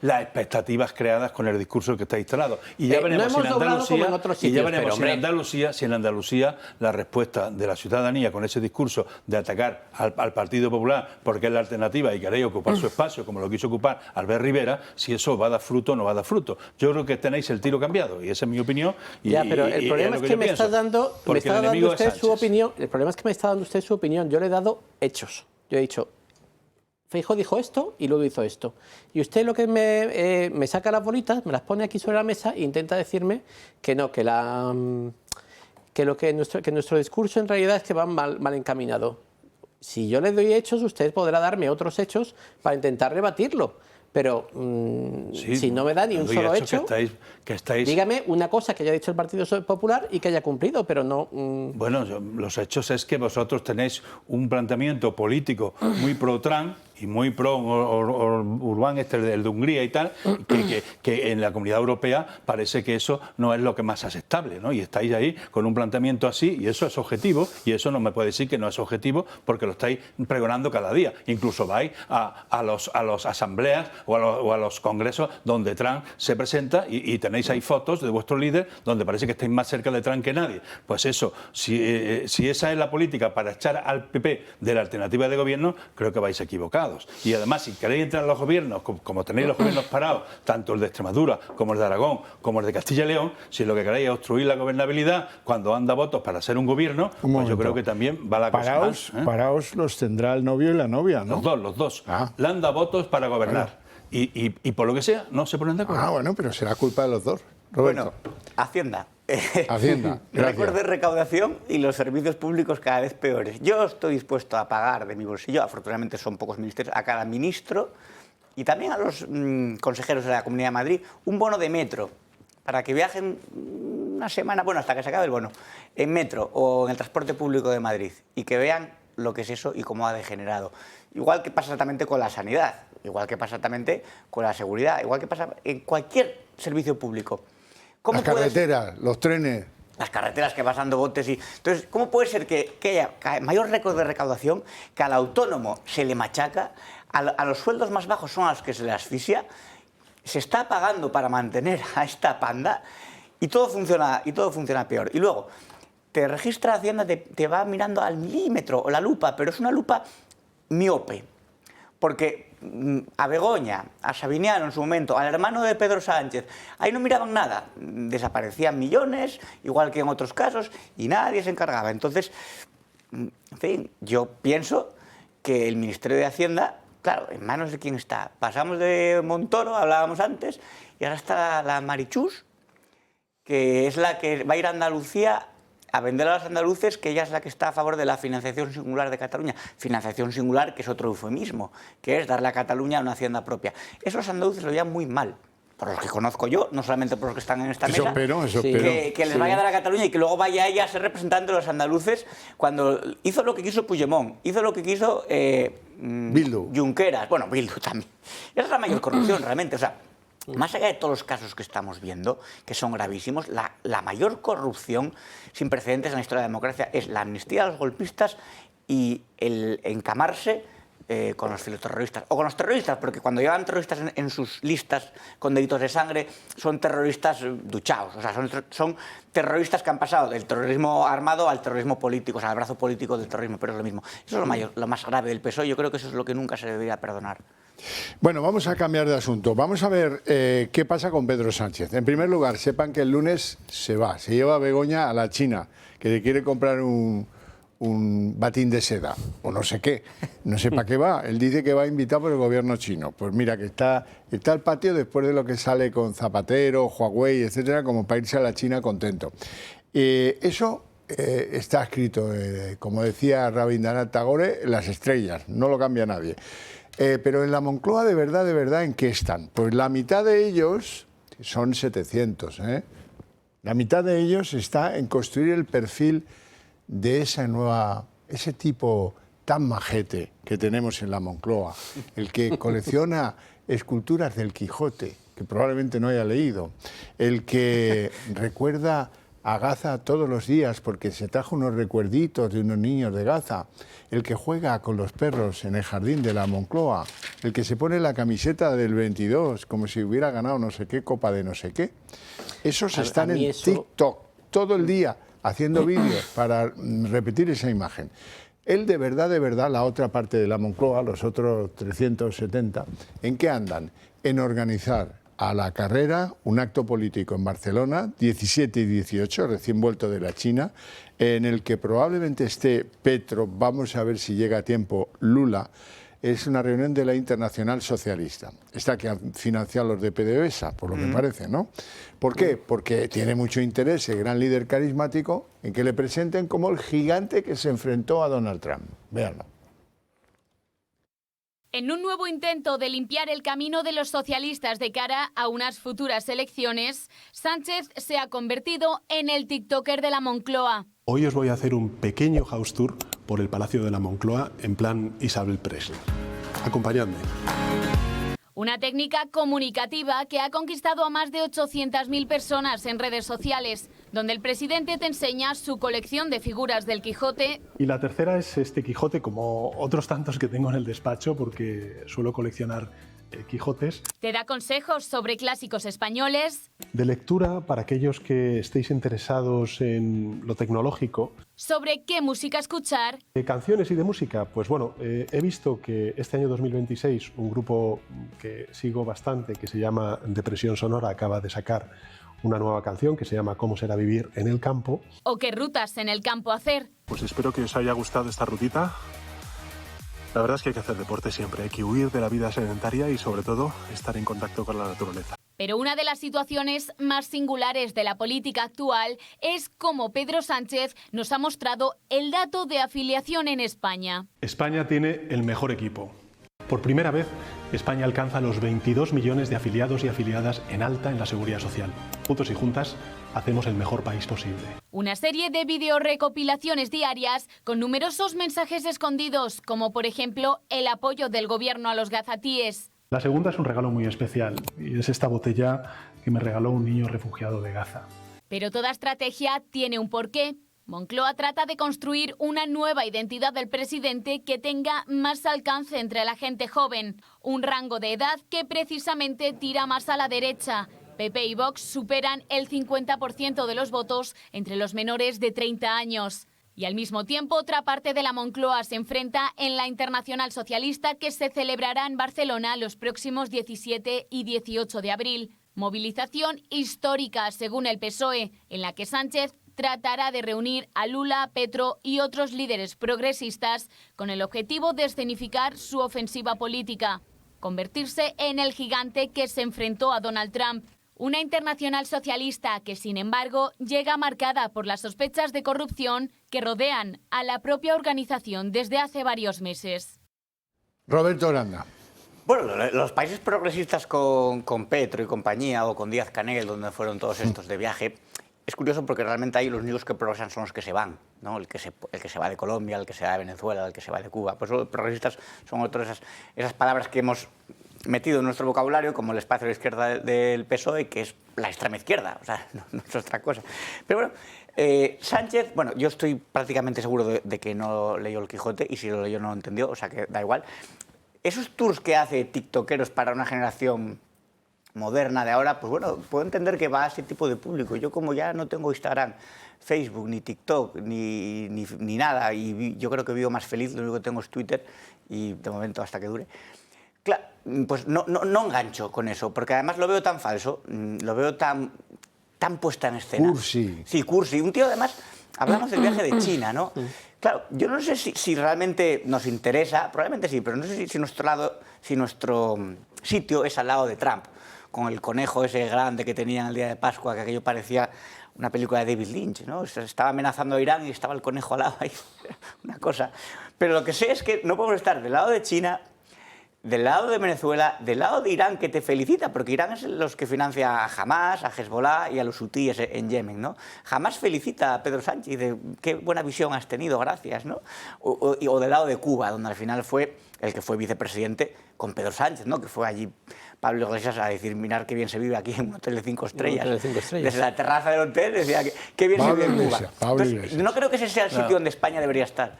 las expectativas creadas con el discurso que está instalado. Y ya veremos en Andalucía, si en Andalucía la respuesta de la ciudadanía con ese discurso de atacar al Partido Popular porque es la alternativa y queréis ocupar su espacio como lo quiso ocupar Albert Rivera, si eso va a dar fruto o no va a dar fruto. Yo creo que tenéis el tiro cambiado y esa es mi opinión. Pero el problema es que me está dando usted su opinión. El problema es que me está dando usted su opinión. Yo le he dado hechos. Yo he dicho, Feijóo dijo esto y luego hizo esto. Y usted lo que me saca las bolitas, me las pone aquí sobre la mesa e intenta decirme que no, que nuestro discurso en realidad es que va mal encaminado. Si yo le doy hechos, usted podrá darme otros hechos para intentar rebatirlo. Pero si no me da ni un solo hecho, dígame una cosa que haya dicho el Partido Popular y que haya cumplido, pero no... Bueno, los hechos es que vosotros tenéis un planteamiento político muy pro-Trump y muy pro-Urbán, el de Hungría y tal, que en la Comunidad Europea parece que eso no es lo que más aceptable, ¿no? Y estáis ahí con un planteamiento así y eso es objetivo y eso no me puede decir que no es objetivo porque lo estáis pregonando cada día. Incluso vais a las asambleas o a los congresos donde Trump se presenta y tenéis ahí fotos de vuestro líder donde parece que estáis más cerca de Trump que nadie. Pues eso, si esa es la política para echar al PP de la alternativa de gobierno, creo que vais equivocados. Y además, si queréis entrar en los gobiernos, como tenéis los gobiernos parados, tanto el de Extremadura como el de Aragón, como el de Castilla y León, si lo que queréis es obstruir la gobernabilidad cuando anda votos para ser un gobierno, pues yo creo que también va la cosa más. Paraos los tendrá el novio y la novia, ¿no? Los dos. Le han dado votos para gobernar. Y por lo que sea, no se ponen de acuerdo. Bueno, pero será culpa de los dos. Roberto. Bueno, Hacienda. Hacienda, récord de recaudación y los servicios públicos cada vez peores. Yo estoy dispuesto a pagar de mi bolsillo, afortunadamente son pocos ministerios, a cada ministro y también a los consejeros de la Comunidad de Madrid, un bono de metro para que viajen una semana, bueno, hasta que se acabe el bono, en metro o en el transporte público de Madrid y que vean lo que es eso y cómo ha degenerado. Igual que pasa exactamente con la sanidad, igual que pasa exactamente con la seguridad, igual que pasa en cualquier servicio público. Las carreteras, los trenes. Las carreteras que vas dando botes y... Entonces, ¿cómo puede ser que haya mayor récord de recaudación, que al autónomo se le machaca, a los sueldos más bajos son a los que se le asfixia, se está pagando para mantener a esta panda y todo funciona peor? Y luego, te registra Hacienda, te va mirando al milímetro o la lupa, pero es una lupa miope. Porque a Begoña, a Sabiniano en su momento, al hermano de Pedro Sánchez, ahí no miraban nada. Desaparecían millones, igual que en otros casos, y nadie se encargaba. Entonces, en fin, yo pienso que el Ministerio de Hacienda, claro, ¿en manos de quién está? Pasamos de Montoro, hablábamos antes, y ahora está la Marichus, que es la que va a ir a Andalucía a vender a los andaluces, que ella es la que está a favor de la financiación singular de Cataluña. Financiación singular, que es otro eufemismo, que es darle a Cataluña una hacienda propia. Eso los andaluces lo veían muy mal. Por los que conozco yo, no solamente por los que están en esta mesa, que les vaya a dar a Cataluña y que luego vaya ella a ser representante de los andaluces, cuando hizo lo que quiso Puigdemont, hizo lo que quiso Bildu. Junqueras, bueno, Bildu también. Esa es la mayor corrupción realmente, o sea, más allá de todos los casos que estamos viendo, que son gravísimos, la mayor corrupción sin precedentes en la historia de la democracia es la amnistía a los golpistas y el encamarse con los filoterroristas, o con los terroristas, porque cuando llevan terroristas en sus listas con delitos de sangre, son terroristas duchados, o sea, son terroristas que han pasado del terrorismo armado al terrorismo político, o sea, al brazo político del terrorismo, pero es lo mismo. Eso es lo más grave del PSOE, yo creo que eso es lo que nunca se debería perdonar. Bueno, vamos a cambiar de asunto. Vamos a ver qué pasa con Pedro Sánchez. En primer lugar, sepan que el lunes se lleva a Begoña a la China, que le quiere comprar un batín de seda, o no sé qué, no sé para qué va. Él dice que va invitado por el gobierno chino. Pues mira, que está el patio después de lo que sale con Zapatero, Huawei, etcétera, como para irse a la China contento. Eso está escrito, como decía Rabindranath Tagore, en las estrellas, no lo cambia nadie. Pero en la Moncloa, de verdad, ¿en qué están? Pues la mitad de ellos, son 700, la mitad de ellos está en construir el perfil de ese tipo tan majete que tenemos en la Moncloa, el que colecciona esculturas del Quijote, que probablemente no haya leído, el que recuerda a Gaza todos los días porque se trajo unos recuerditos de unos niños de Gaza, el que juega con los perros en el jardín de la Moncloa, el que se pone la camiseta del 22 como si hubiera ganado no sé qué copa de no sé qué. Esos están en TikTok todo el día haciendo vídeos para repetir esa imagen. Él de verdad, la otra parte de la Moncloa, los otros 370, ¿en qué andan? En organizar a la carrera un acto político en Barcelona, 17 y 18, recién vuelto de la China, en el que probablemente esté Petro, vamos a ver si llega a tiempo, Lula. Es una reunión de la Internacional Socialista. Esta que han financiado los de PDVSA, por lo que parece, ¿no? ¿Por qué? Porque tiene mucho interés el gran líder carismático en que le presenten como el gigante que se enfrentó a Donald Trump. Véanlo. En un nuevo intento de limpiar el camino de los socialistas de cara a unas futuras elecciones, Sánchez se ha convertido en el TikToker de la Moncloa. Hoy os voy a hacer un pequeño house tour por el Palacio de la Moncloa en plan Isabel Presley. Acompañadme. Una técnica comunicativa que ha conquistado a más de 800.000 personas en redes sociales, donde el presidente te enseña su colección de figuras del Quijote. Y la tercera es este Quijote, como otros tantos que tengo en el despacho, porque suelo coleccionar Quijotes. Te da consejos sobre clásicos españoles. De lectura para aquellos que estéis interesados en lo tecnológico. Sobre qué música escuchar. De canciones y de música, pues bueno, he visto que este año 2026 un grupo que sigo bastante, que se llama Depresión Sonora, acaba de sacar una nueva canción que se llama Cómo será vivir en el campo. O qué rutas en el campo hacer. Pues espero que os haya gustado esta rutita. La verdad es que hay que hacer deporte siempre, hay que huir de la vida sedentaria y sobre todo estar en contacto con la naturaleza. Pero una de las situaciones más singulares de la política actual es cómo Pedro Sánchez nos ha mostrado el dato de afiliación en España. España tiene el mejor equipo. Por primera vez, España alcanza los 22 millones de afiliados y afiliadas en alta en la Seguridad Social. Juntos y juntas, hacemos el mejor país posible. Una serie de videorecopilaciones diarias con numerosos mensajes escondidos, como por ejemplo el apoyo del gobierno a los gazatíes. La segunda es un regalo muy especial, y es esta botella que me regaló un niño refugiado de Gaza. Pero toda estrategia tiene un porqué. Moncloa trata de construir una nueva identidad del presidente que tenga más alcance entre la gente joven, un rango de edad que precisamente tira más a la derecha. PP y Vox superan el 50% de los votos entre los menores de 30 años. Y al mismo tiempo, otra parte de la Moncloa se enfrenta en la Internacional Socialista que se celebrará en Barcelona los próximos 17 y 18 de abril. Movilización histórica, según el PSOE, en la que Sánchez tratará de reunir a Lula, Petro y otros líderes progresistas con el objetivo de escenificar su ofensiva política, convertirse en el gigante que se enfrentó a Donald Trump. Una Internacional Socialista que, sin embargo, llega marcada por las sospechas de corrupción que rodean a la propia organización desde hace varios meses. Roberto Granda. Bueno, los países progresistas con Petro y compañía, o con Díaz-Canel, donde fueron todos estos de viaje, es curioso porque realmente ahí los únicos que progresan son los que se van, ¿no? El que se va de Colombia, el que se va de Venezuela, el que se va de Cuba. Pues los progresistas son otras esas palabras que hemos metido en nuestro vocabulario, como el espacio de la izquierda del PSOE, que es la extrema izquierda, o sea, no es otra cosa. Pero bueno, Sánchez, bueno, yo estoy prácticamente seguro de que no leyó el Quijote, y si lo leyó no lo entendió, o sea que da igual. Esos tours que hace tiktokeros para una generación moderna de ahora, pues bueno, puedo entender que va a ese tipo de público. Yo como ya no tengo Instagram, Facebook, ni TikTok, ni nada, y yo creo que vivo más feliz, lo único que tengo es Twitter, y de momento hasta que dure. Claro, pues no engancho con eso, porque además lo veo tan falso, lo veo tan puesta en escena. Cursi. Sí, cursi. Un tío, además, hablamos del viaje de China, ¿no? Claro, yo no sé si realmente nos interesa, probablemente sí, pero no sé si nuestro sitio es al lado de Trump, con el conejo ese grande que tenían el día de Pascua, que aquello parecía una película de David Lynch, ¿no? Se estaba amenazando a Irán y estaba el conejo al lado ahí, una cosa. Pero lo que sé es que no podemos estar del lado de China, del lado de Venezuela, del lado de Irán, que te felicita, porque Irán es los que financia a Hamas, a Hezbollah y a los hutíes en Yemen, ¿no? Hamas felicita a Pedro Sánchez de qué buena visión has tenido, gracias, ¿no? O del lado de Cuba, donde al final fue el que fue vicepresidente con Pedro Sánchez, ¿no? Que fue allí Pablo Iglesias a decir, mirad qué bien se vive aquí en un hotel de 5 estrellas. Un hotel de 5 estrellas. Desde la terraza del hotel decía, qué bien se vive en Cuba. Entonces, no creo que ese sea el sitio donde España debería estar.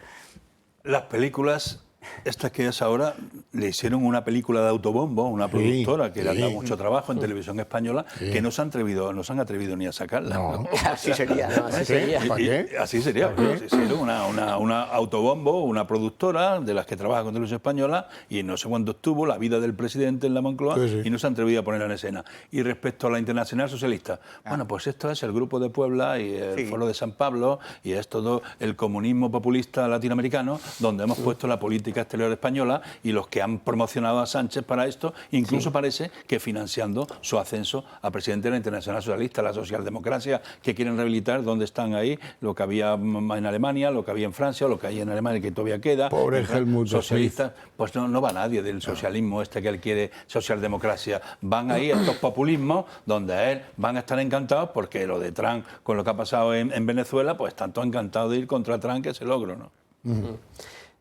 Las películas, estas que es ahora, le hicieron una película de autobombo, una productora que le ha dado mucho trabajo en televisión española, que no se han atrevido ni a sacarla. No. Así sería. No, así sería. Así sería. Hicieron una autobombo, una productora de las que trabaja con televisión española, y no sé cuánto estuvo la vida del presidente en la Moncloa, y no se han atrevido a ponerla en escena. Y respecto a la Internacional Socialista, bueno, pues esto es el Grupo de Puebla y el Foro de San Pablo, y es todo el comunismo populista latinoamericano, donde hemos puesto la política exterior española, y los que han promocionado a Sánchez para esto, incluso parece que financiando su ascenso a presidente de la Internacional Socialista, la socialdemocracia que quieren rehabilitar, donde están ahí lo que había en Alemania, lo que había en Francia, lo que hay en Alemania que todavía queda. Pobre Helmut. Socialistas, pues no va nadie del socialismo este que él quiere, socialdemocracia. Van ahí estos populismos donde él van a estar encantados, porque lo de Trump, con lo que ha pasado en Venezuela, pues tanto encantado de ir contra Trump que se logró, ¿no?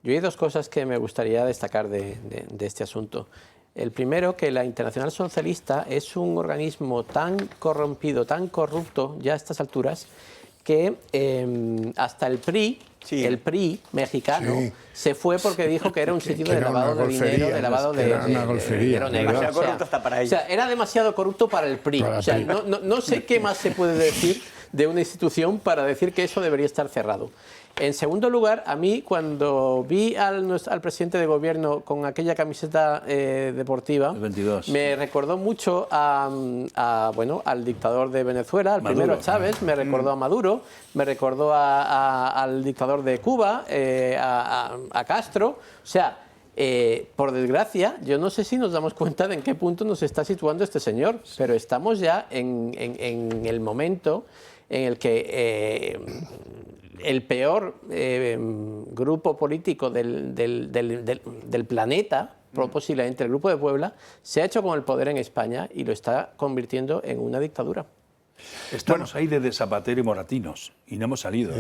Yo hay dos cosas que me gustaría destacar de este asunto. El primero, que la Internacional Socialista es un organismo tan corrompido, tan corrupto ya a estas alturas, que hasta el PRI mexicano, se fue porque dijo que era un sitio de lavado de dinero, de lavado de dinero negro. O sea, era demasiado corrupto para el PRI. O sea, no sé qué más se puede decir de una institución para decir que eso debería estar cerrado. En segundo lugar, a mí, cuando vi al presidente de gobierno con aquella camiseta deportiva, me recordó mucho al dictador de Venezuela, al primero a Chávez, me recordó a Maduro, me recordó al dictador de Cuba, a Castro. O sea, por desgracia, yo no sé si nos damos cuenta de en qué punto nos está situando este señor, pero estamos ya en el momento en el que el peor grupo político del planeta, posiblemente el Grupo de Puebla, se ha hecho con el poder en España y lo está convirtiendo en una dictadura. Estamos ahí desde Zapatero y Moratinos y no hemos salido.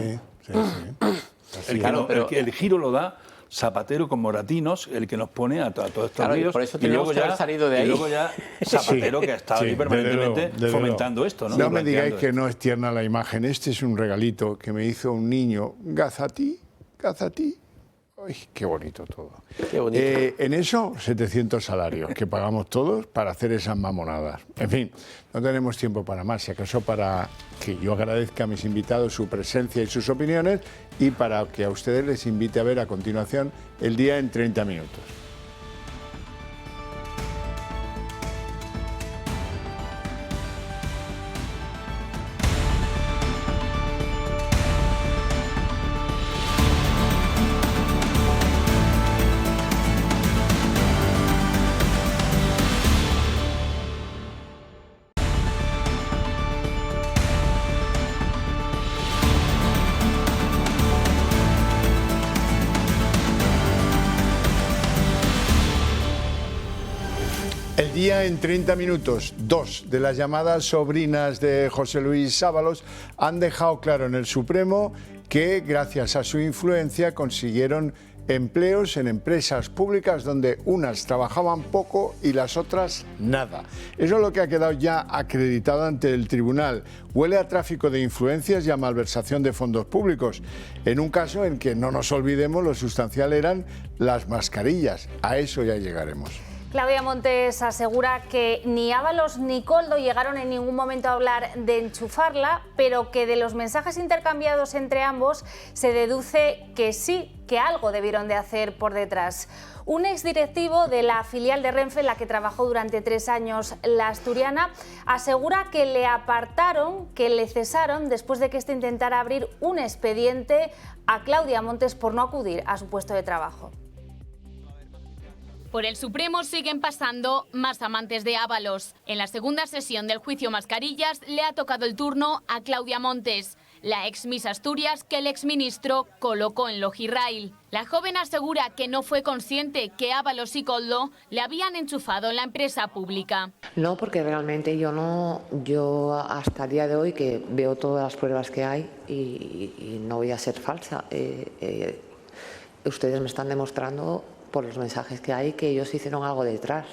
El giro lo da Zapatero con Moratinos, el que nos pone a todos estos líos, por eso tenemos que haber salido de ahí. Y luego ya Zapatero, que ha estado ahí permanentemente fomentando esto, ¿no? No me digáis que no es tierna la imagen. Este es un regalito que me hizo un niño, Gazatí, Uy, qué bonito todo. Qué bonito. En eso, 700 salarios que pagamos todos para hacer esas mamonadas. En fin, no tenemos tiempo para más, si acaso para que yo agradezca a mis invitados su presencia y sus opiniones y para que a ustedes les invite a ver a continuación El Día en 30 minutos. El Día en 30 minutos. 2 de las llamadas sobrinas de José Luis Ábalos han dejado claro en el Supremo que gracias a su influencia consiguieron empleos en empresas públicas donde unas trabajaban poco y las otras nada. Eso es lo que ha quedado ya acreditado ante el tribunal. Huele a tráfico de influencias y a malversación de fondos públicos. En un caso en que, no nos olvidemos, lo sustancial eran las mascarillas. A eso ya llegaremos. Claudia Montes asegura que ni Ábalos ni Koldo llegaron en ningún momento a hablar de enchufarla, pero que de los mensajes intercambiados entre ambos se deduce que sí, que algo debieron de hacer por detrás. Un exdirectivo de la filial de Renfe, en la que trabajó durante 3 años la asturiana, asegura que le apartaron, que le cesaron después de que éste intentara abrir un expediente a Claudia Montes por no acudir a su puesto de trabajo. Por el Supremo siguen pasando más amantes de Ábalos. En la segunda sesión del juicio Mascarillas le ha tocado el turno a Claudia Montes, la ex Miss Asturias que el exministro colocó en Logirrail. La joven asegura que no fue consciente que Ábalos y Koldo le habían enchufado en la empresa pública. No, porque realmente yo hasta el día de hoy que veo todas las pruebas que hay y no voy a ser falsa. Ustedes me están demostrando por los mensajes que hay que ellos hicieron algo detrás.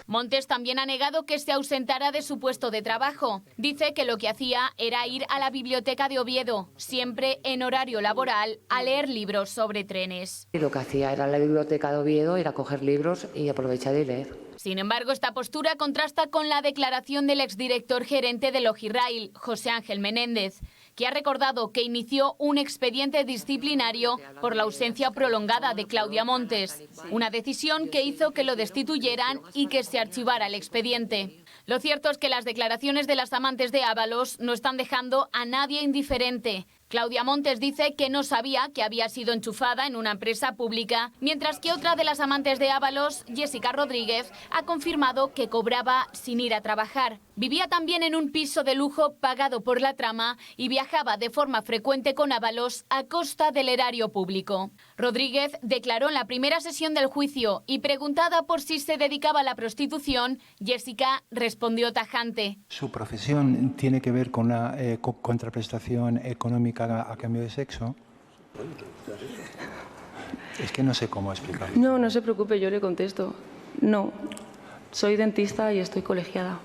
Montes también ha negado que se ausentara de su puesto de trabajo. Dice que lo que hacía era ir a la biblioteca de Oviedo, siempre en horario laboral, a leer libros sobre trenes. Y lo que hacía era la biblioteca de Oviedo, ir a coger libros y aprovechar y leer. Sin embargo, esta postura contrasta con la declaración del exdirector gerente de Logirrail, José Ángel Menéndez, que ha recordado que inició un expediente disciplinario por la ausencia prolongada de Claudia Montes, una decisión que hizo que lo destituyeran y que se archivara el expediente. Lo cierto es que las declaraciones de las amantes de Ábalos no están dejando a nadie indiferente. Claudia Montes dice que no sabía que había sido enchufada en una empresa pública, mientras que otra de las amantes de Ábalos, Jessica Rodríguez, ha confirmado que cobraba sin ir a trabajar. Vivía también en un piso de lujo pagado por la trama y viajaba de forma frecuente con Ábalos a costa del erario público. Rodríguez declaró en la primera sesión del juicio y preguntada por si se dedicaba a la prostitución, Jessica respondió tajante. Su profesión tiene que ver con una contraprestación económica a cambio de sexo. Es que no sé cómo explicarlo. No se preocupe, yo le contesto. No, soy dentista y estoy colegiada.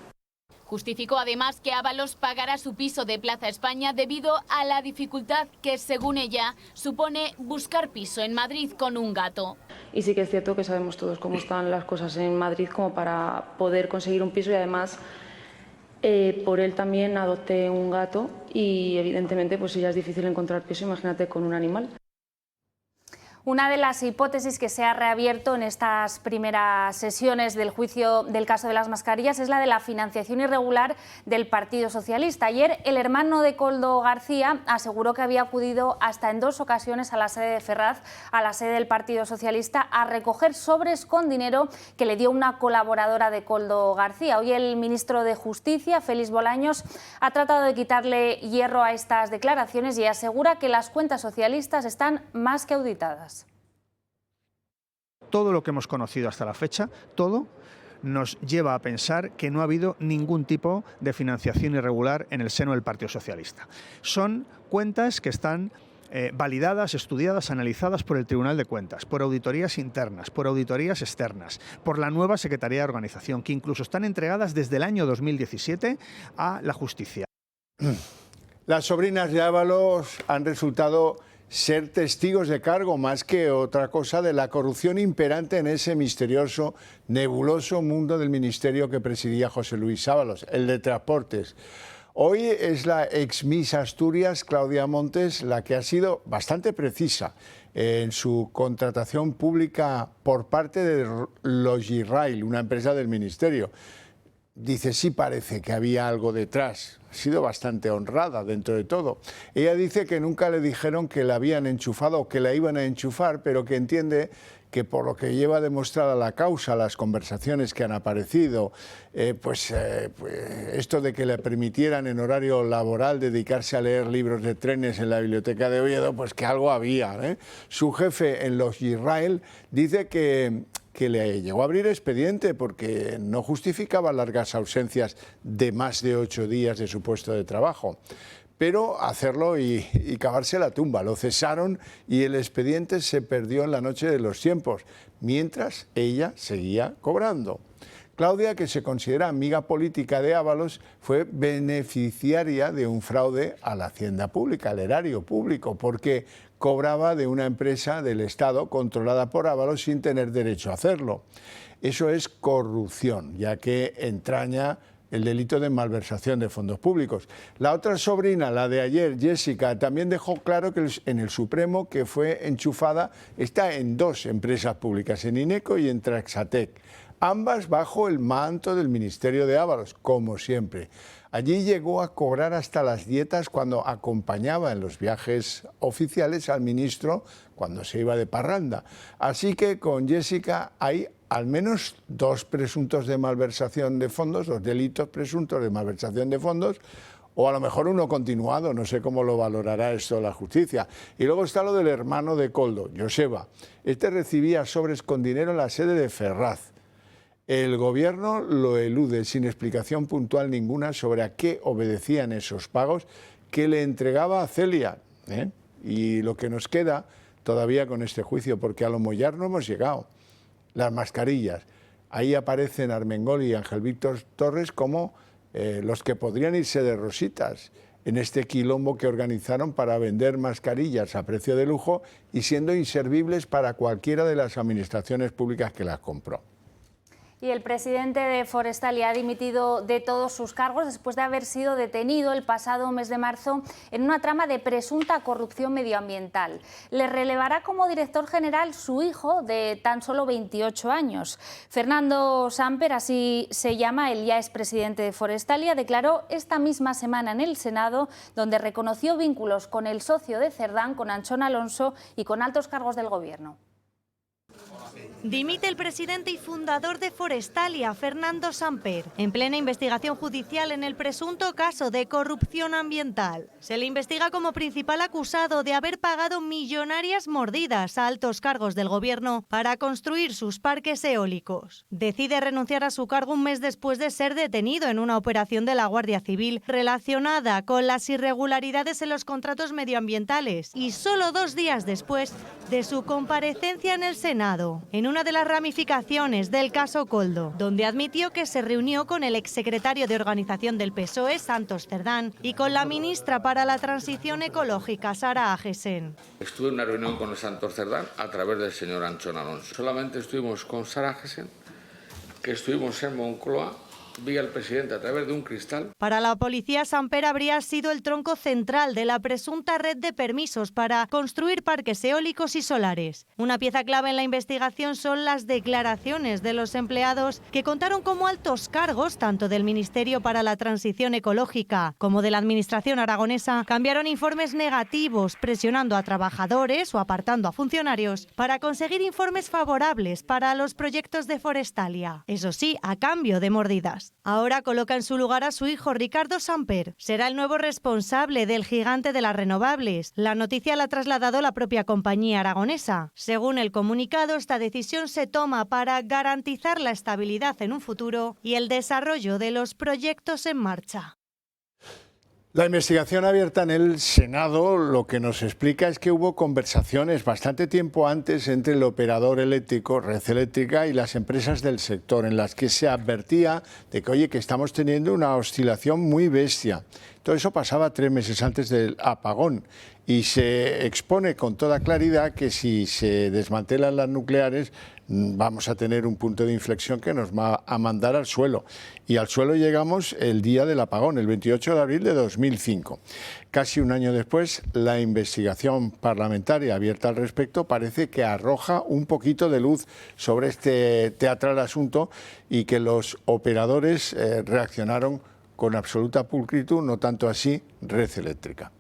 Justificó además que Ábalos pagará su piso de Plaza España debido a la dificultad que, según ella, supone buscar piso en Madrid con un gato. Y sí que es cierto que sabemos todos cómo están las cosas en Madrid como para poder conseguir un piso y además por él también adopté un gato y evidentemente pues si ya es difícil encontrar piso, imagínate con un animal. Una de las hipótesis que se ha reabierto en estas primeras sesiones del juicio del caso de las mascarillas es la de la financiación irregular del Partido Socialista. Ayer el hermano de Koldo García aseguró que había acudido hasta en 2 ocasiones a la sede de Ferraz, a la sede del Partido Socialista, a recoger sobres con dinero que le dio una colaboradora de Koldo García. Hoy el ministro de Justicia, Félix Bolaños, ha tratado de quitarle hierro a estas declaraciones y asegura que las cuentas socialistas están más que auditadas. Todo lo que hemos conocido hasta la fecha, todo nos lleva a pensar que no ha habido ningún tipo de financiación irregular en el seno del Partido Socialista. Son cuentas que están validadas, estudiadas, analizadas por el Tribunal de Cuentas, por auditorías internas, por auditorías externas, por la nueva Secretaría de Organización, que incluso están entregadas desde el año 2017 a la justicia. Las sobrinas de Ábalos han resultado ser testigos de cargo más que otra cosa de la corrupción imperante en ese misterioso, nebuloso mundo del ministerio que presidía José Luis Ábalos, el de Transportes. Hoy es la ex Miss Asturias, Claudia Montes, la que ha sido bastante precisa en su contratación pública por parte de Logirail, una empresa del ministerio. Dice, sí parece que había algo detrás. Ha sido bastante honrada dentro de todo. Ella dice que nunca le dijeron que la habían enchufado o que la iban a enchufar, pero que entiende que por lo que lleva demostrada la causa, las conversaciones que han aparecido, esto de que le permitieran en horario laboral dedicarse a leer libros de trenes en la biblioteca de Oviedo, pues que algo había, ¿eh? Su jefe en Logirail dice que le llegó a abrir expediente porque no justificaba largas ausencias de más de 8 días de su puesto de trabajo. Pero hacerlo y cavarse la tumba. Lo cesaron y el expediente se perdió en la noche de los tiempos, mientras ella seguía cobrando. Claudia, que se considera amiga política de Ábalos, fue beneficiaria de un fraude a la hacienda pública, al erario público, porque cobraba de una empresa del Estado controlada por Ábalos sin tener derecho a hacerlo. Eso es corrupción, ya que entraña el delito de malversación de fondos públicos. La otra sobrina, la de ayer, Jessica, también dejó claro que en el Supremo que fue enchufada está en 2 empresas públicas, en INECO y en Traxatec, ambas bajo el manto del Ministerio de Ábalos, como siempre. Allí llegó a cobrar hasta las dietas cuando acompañaba en los viajes oficiales al ministro cuando se iba de parranda. Así que con Jessica hay al menos 2 presuntos de malversación de fondos, 2 delitos presuntos de malversación de fondos, o a lo mejor uno continuado, no sé cómo lo valorará esto la justicia. Y luego está lo del hermano de Koldo, Joseba. Este recibía sobres con dinero en la sede de Ferraz. El gobierno lo elude sin explicación puntual ninguna sobre a qué obedecían esos pagos que le entregaba a Celia. Y lo que nos queda todavía con este juicio, porque a lo mollar no hemos llegado. Las mascarillas. Ahí aparecen Armengol y Ángel Víctor Torres como los que podrían irse de rositas en este quilombo que organizaron para vender mascarillas a precio de lujo y siendo inservibles para cualquiera de las administraciones públicas que las compró. Y el presidente de Forestalia ha dimitido de todos sus cargos después de haber sido detenido el pasado mes de marzo en una trama de presunta corrupción medioambiental. Le relevará como director general su hijo de tan solo 28 años. Fernando Samper, así se llama, el ya expresidente de Forestalia, declaró esta misma semana en el Senado, donde reconoció vínculos con el socio de Cerdán, con Anchón Alonso, y con altos cargos del gobierno. Dimite el presidente y fundador de Forestalia, Fernando Samper, en plena investigación judicial en el presunto caso de corrupción ambiental. Se le investiga como principal acusado de haber pagado millonarias mordidas a altos cargos del gobierno para construir sus parques eólicos. Decide renunciar a su cargo un mes después de ser detenido en una operación de la Guardia Civil relacionada con las irregularidades en los contratos medioambientales y solo 2 días después de su comparecencia en el Senado, en una de las ramificaciones del caso Koldo, donde admitió que se reunió con el exsecretario de Organización del PSOE, Santos Cerdán, y con la ministra para la Transición Ecológica, Sara Agesen. Estuve en una reunión con Santos Cerdán a través del señor Anchón Alonso. Solamente estuvimos con Sara Agesen, que estuvimos en Moncloa, vi al presidente a través de un cristal. Para la policía, Samper habría sido el tronco central de la presunta red de permisos para construir parques eólicos y solares. Una pieza clave en la investigación son las declaraciones de los empleados que contaron cómo altos cargos, tanto del Ministerio para la Transición Ecológica como de la Administración aragonesa, cambiaron informes negativos, presionando a trabajadores o apartando a funcionarios para conseguir informes favorables para los proyectos de Forestalia. Eso sí, a cambio de mordidas. Ahora coloca en su lugar a su hijo Ricardo Samper. Será el nuevo responsable del gigante de las renovables. La noticia la ha trasladado la propia compañía aragonesa. Según el comunicado, esta decisión se toma para garantizar la estabilidad en un futuro y el desarrollo de los proyectos en marcha. La investigación abierta en el Senado lo que nos explica es que hubo conversaciones bastante tiempo antes entre el operador eléctrico, Red Eléctrica, y las empresas del sector, en las que se advertía de que, oye, que estamos teniendo una oscilación muy bestia. Todo eso pasaba 3 meses antes del apagón y se expone con toda claridad que si se desmantelan las nucleares vamos a tener un punto de inflexión que nos va a mandar al suelo. Y al suelo llegamos el día del apagón, el 28 de abril de 2005. Casi un año después, la investigación parlamentaria abierta al respecto parece que arroja un poquito de luz sobre este teatral asunto y que los operadores reaccionaron con absoluta pulcritud, no tanto así Red Eléctrica.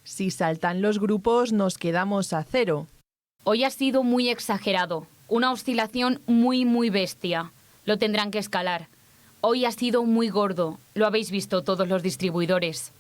Si saltan los grupos, nos quedamos a cero. Hoy ha sido muy exagerado, una oscilación muy bestia. Lo tendrán que escalar. Hoy ha sido muy gordo, lo habéis visto todos los distribuidores.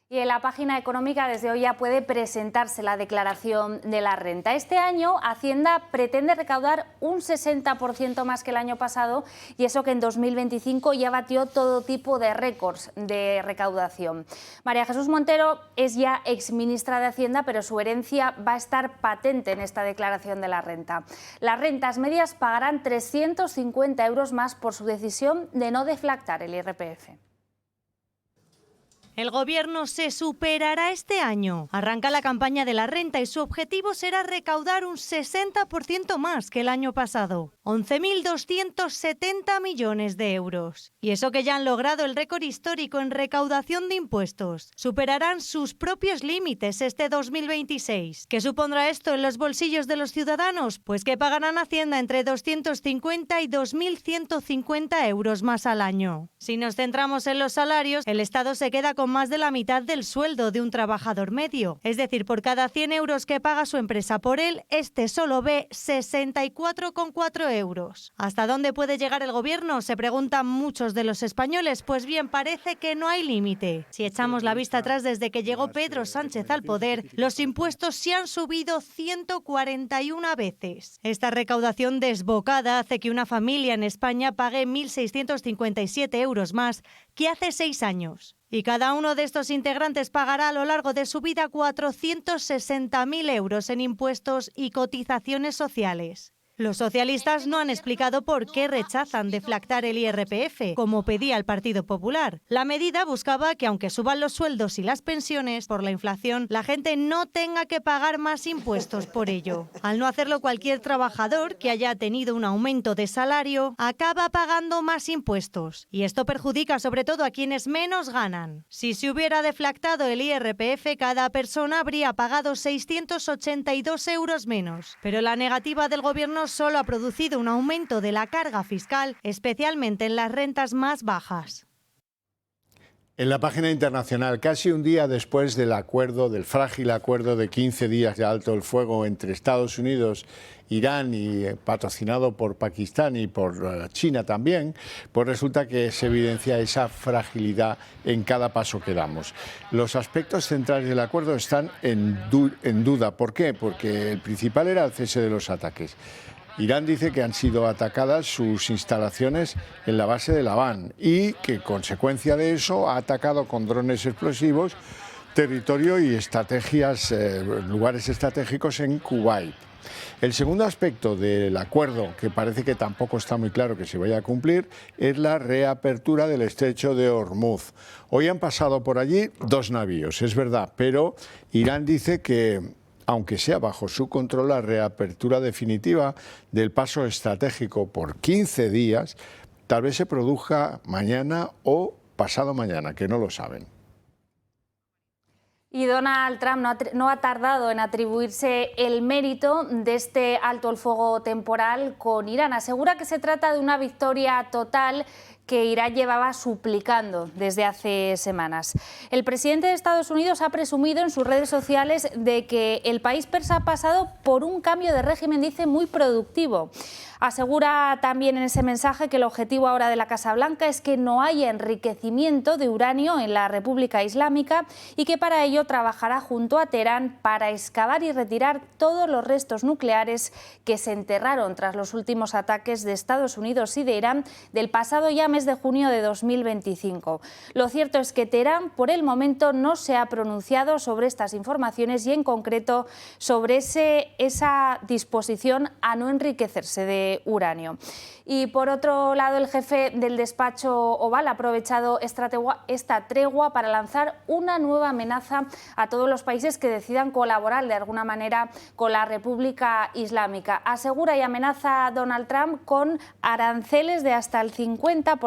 Y en la página económica desde hoy ya puede presentarse la declaración de la renta. Este año Hacienda pretende recaudar un 60% más que el año pasado y eso que en 2025 ya batió todo tipo de récords de recaudación. María Jesús Montero es ya exministra de Hacienda, pero su herencia va a estar patente en esta declaración de la renta. Las rentas medias pagarán 350 euros más por su decisión de no deflactar el IRPF. El Gobierno se superará este año. Arranca la campaña de la renta y su objetivo será recaudar un 60% más que el año pasado, 11.270 millones de euros. Y eso que ya han logrado el récord histórico en recaudación de impuestos. Superarán sus propios límites este 2026. ¿Qué supondrá esto en los bolsillos de los ciudadanos? Pues que pagarán Hacienda entre 250 y 2.150 euros más al año. Si nos centramos en los salarios, el Estado se queda con más de la mitad del sueldo de un trabajador medio. Es decir, por cada 100 euros que paga su empresa por él, este solo ve 64,4 euros. ¿Hasta dónde puede llegar el Gobierno? Se preguntan muchos de los españoles. Pues bien, parece que no hay límite. Si echamos la vista atrás desde que llegó Pedro Sánchez al poder, los impuestos se han subido 141 veces. Esta recaudación desbocada hace que una familia en España pague 1.657 euros más que hace 6 años. Y cada uno de estos integrantes pagará a lo largo de su vida 460.000 euros en impuestos y cotizaciones sociales. Los socialistas no han explicado por qué rechazan deflactar el IRPF, como pedía el Partido Popular. La medida buscaba que, aunque suban los sueldos y las pensiones por la inflación, la gente no tenga que pagar más impuestos por ello. Al no hacerlo, cualquier trabajador que haya tenido un aumento de salario acaba pagando más impuestos. Y esto perjudica sobre todo a quienes menos ganan. Si se hubiera deflactado el IRPF, cada persona habría pagado 682 euros menos. Pero la negativa del Gobierno solo ha producido un aumento de la carga fiscal, especialmente en las rentas más bajas. En la página internacional, casi un día después del frágil acuerdo de 15 días de alto el fuego entre Estados Unidos, Irán y patrocinado por Pakistán y por China también, pues resulta que se evidencia esa fragilidad en cada paso que damos. Los aspectos centrales del acuerdo están en duda. ¿Por qué? Porque el principal era el cese de los ataques. Irán dice que han sido atacadas sus instalaciones en la base de Labán y que, consecuencia de eso, ha atacado con drones explosivos territorio y lugares estratégicos en Kuwait. El segundo aspecto del acuerdo, que parece que tampoco está muy claro que se vaya a cumplir, es la reapertura del estrecho de Hormuz. Hoy han pasado por allí 2 navíos, es verdad, pero Irán dice que, aunque sea bajo su control, la reapertura definitiva del paso estratégico por 15 días, tal vez se produzca mañana o pasado mañana, que no lo saben. Y Donald Trump no ha tardado en atribuirse el mérito de este alto el fuego temporal con Irán. Asegura que se trata de una victoria total que Irán llevaba suplicando desde hace semanas. El presidente de Estados Unidos ha presumido en sus redes sociales de que el país persa ha pasado por un cambio de régimen, dice, muy productivo. Asegura también en ese mensaje que el objetivo ahora de la Casa Blanca es que no haya enriquecimiento de uranio en la República Islámica y que para ello trabajará junto a Teherán para excavar y retirar todos los restos nucleares que se enterraron tras los últimos ataques de Estados Unidos y de Irán del pasado ya mes mes de junio de 2025. Lo cierto es que Teherán, por el momento, no se ha pronunciado sobre estas informaciones y, en concreto, sobre esa disposición a no enriquecerse de uranio. Y, por otro lado, el jefe del despacho Oval ha aprovechado esta tregua para lanzar una nueva amenaza a todos los países que decidan colaborar de alguna manera con la República Islámica. Asegura y amenaza a Donald Trump con aranceles de hasta el 50%,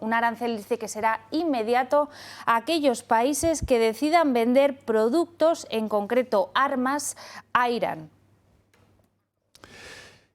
un arancel dice que será inmediato a aquellos países que decidan vender productos, en concreto armas, a Irán.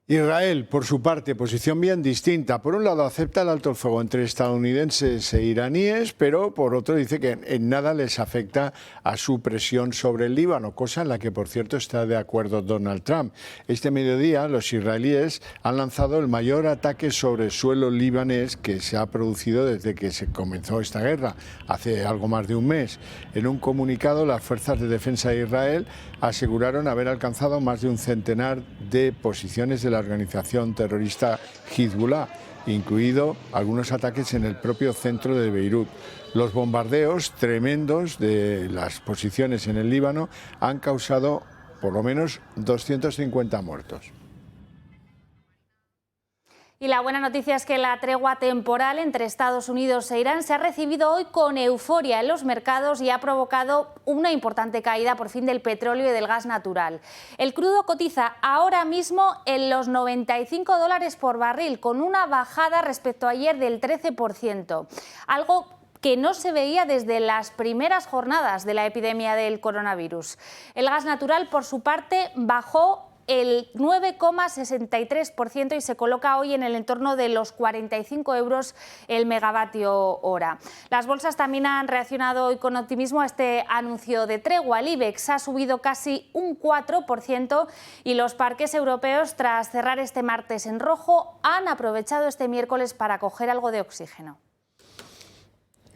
Israel, por su parte, posición bien distinta. Por un lado, acepta el alto el fuego entre estadounidenses e iraníes, pero por otro dice que en nada les afecta a su presión sobre el Líbano, cosa en la que, por cierto, está de acuerdo Donald Trump. Este mediodía, los israelíes han lanzado el mayor ataque sobre suelo libanés que se ha producido desde que se comenzó esta guerra, hace algo más de un mes. En un comunicado, las fuerzas de defensa de Israel aseguraron haber alcanzado más de un centenar de posiciones de la organización terrorista Hezbollah, incluido algunos ataques en el propio centro de Beirut. Los bombardeos tremendos de las posiciones en el Líbano han causado por lo menos 250 muertos. Y la buena noticia es que la tregua temporal entre Estados Unidos e Irán se ha recibido hoy con euforia en los mercados y ha provocado una importante caída por fin del petróleo y del gas natural. El crudo cotiza ahora mismo en los $95 por barril, con una bajada respecto a ayer del 13%, algo que no se veía desde las primeras jornadas de la epidemia del coronavirus. El gas natural, por su parte, bajó el 9,63% y se coloca hoy en el entorno de los 45 euros el megavatio hora. Las bolsas también han reaccionado hoy con optimismo a este anuncio de tregua. El IBEX ha subido casi un 4% y los parques europeos, tras cerrar este martes en rojo, han aprovechado este miércoles para coger algo de oxígeno.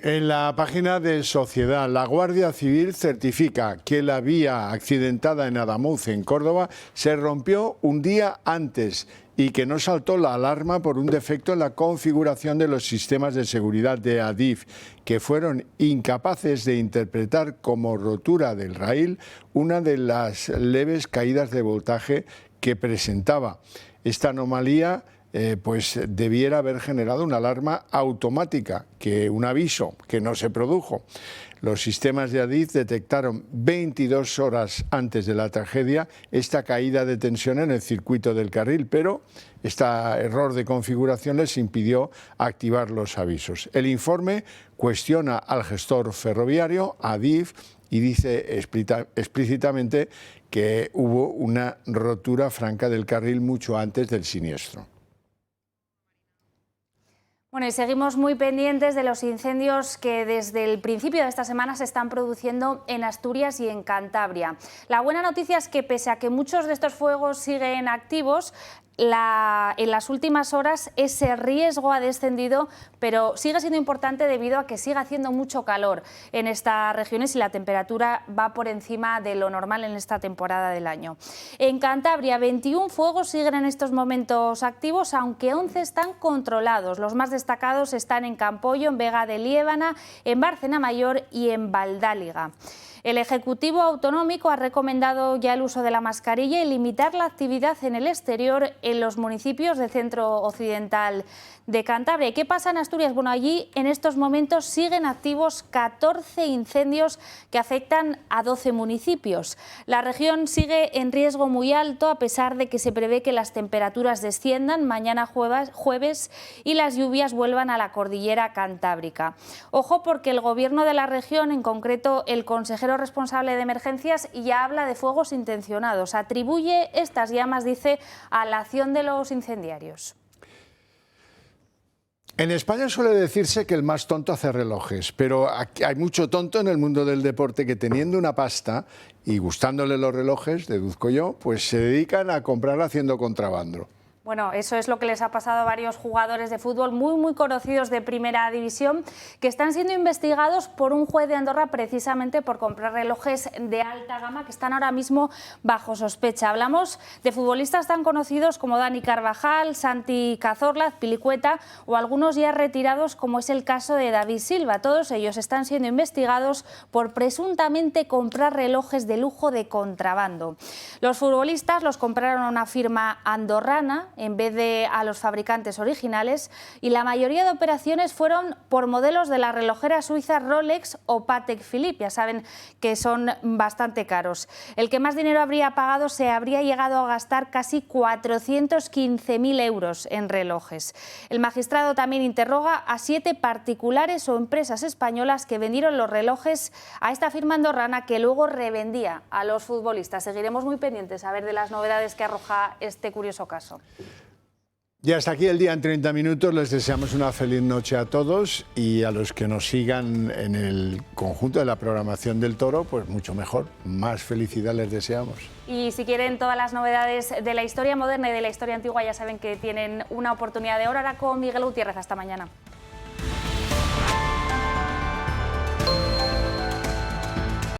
En la página de Sociedad, la Guardia Civil certifica que la vía accidentada en Adamuz, en Córdoba, se rompió un día antes y que no saltó la alarma por un defecto en la configuración de los sistemas de seguridad de Adif, que fueron incapaces de interpretar como rotura del raíl una de las leves caídas de voltaje que presentaba. Esta anomalía pues debiera haber generado una alarma automática, un aviso que no se produjo. Los sistemas de Adif detectaron 22 horas antes de la tragedia esta caída de tensión en el circuito del carril, pero este error de configuración les impidió activar los avisos. El informe cuestiona al gestor ferroviario, Adif, y dice explícitamente que hubo una rotura franca del carril mucho antes del siniestro. Bueno, y seguimos muy pendientes de los incendios que desde el principio de esta semana se están produciendo en Asturias y en Cantabria. La buena noticia es que, pese a que muchos de estos fuegos siguen activos, en las últimas horas ese riesgo ha descendido, pero sigue siendo importante debido a que sigue haciendo mucho calor en estas regiones y la temperatura va por encima de lo normal en esta temporada del año. En Cantabria, 21 fuegos siguen en estos momentos activos, aunque 11 están controlados. Los más destacados están en Campollo, en Vega de Liébana, en Bárcena Mayor y en Valdáliga. El Ejecutivo Autonómico ha recomendado ya el uso de la mascarilla y limitar la actividad en el exterior en los municipios del centro occidental de Cantabria. ¿Y qué pasa en Asturias? Bueno, allí en estos momentos siguen activos 14 incendios que afectan a 12 municipios. La región sigue en riesgo muy alto a pesar de que se prevé que las temperaturas desciendan mañana jueves y las lluvias vuelvan a la cordillera cantábrica. Ojo, porque el Gobierno de la región, en concreto el consejero responsable de emergencias, ya habla de fuegos intencionados. Atribuye estas llamas, dice, a la acción de los incendiarios. En España suele decirse que el más tonto hace relojes, pero aquí hay mucho tonto en el mundo del deporte que, teniendo una pasta y gustándole los relojes, deduzco yo, pues se dedican a comprar haciendo contrabando. Bueno, eso es lo que les ha pasado a varios jugadores de fútbol muy conocidos de primera división, que están siendo investigados por un juez de Andorra precisamente por comprar relojes de alta gama que están ahora mismo bajo sospecha. Hablamos de futbolistas tan conocidos como Dani Carvajal, Santi Cazorla, Pilicueta o algunos ya retirados, como es el caso de David Silva. Todos ellos están siendo investigados por presuntamente comprar relojes de lujo de contrabando. Los futbolistas los compraron a una firma andorrana en vez de a los fabricantes originales, y la mayoría de operaciones fueron por modelos de la relojera suiza Rolex o Patek Philippe. Ya saben que son bastante caros. El que más dinero habría pagado se habría llegado a gastar casi 415.000 euros en relojes. El magistrado también interroga a 7 particulares o empresas españolas que vendieron los relojes a esta firma andorrana, que luego revendía a los futbolistas. Seguiremos muy pendientes a ver de las novedades que arroja este curioso caso. Y hasta aquí el día en 30 minutos. Les deseamos una feliz noche a todos, y a los que nos sigan en el conjunto de la programación del Toro, pues mucho mejor. Más felicidad les deseamos. Y si quieren todas las novedades de la historia moderna y de la historia antigua, ya saben que tienen una oportunidad de oro. Ahora con Miguel Gutiérrez. Hasta mañana.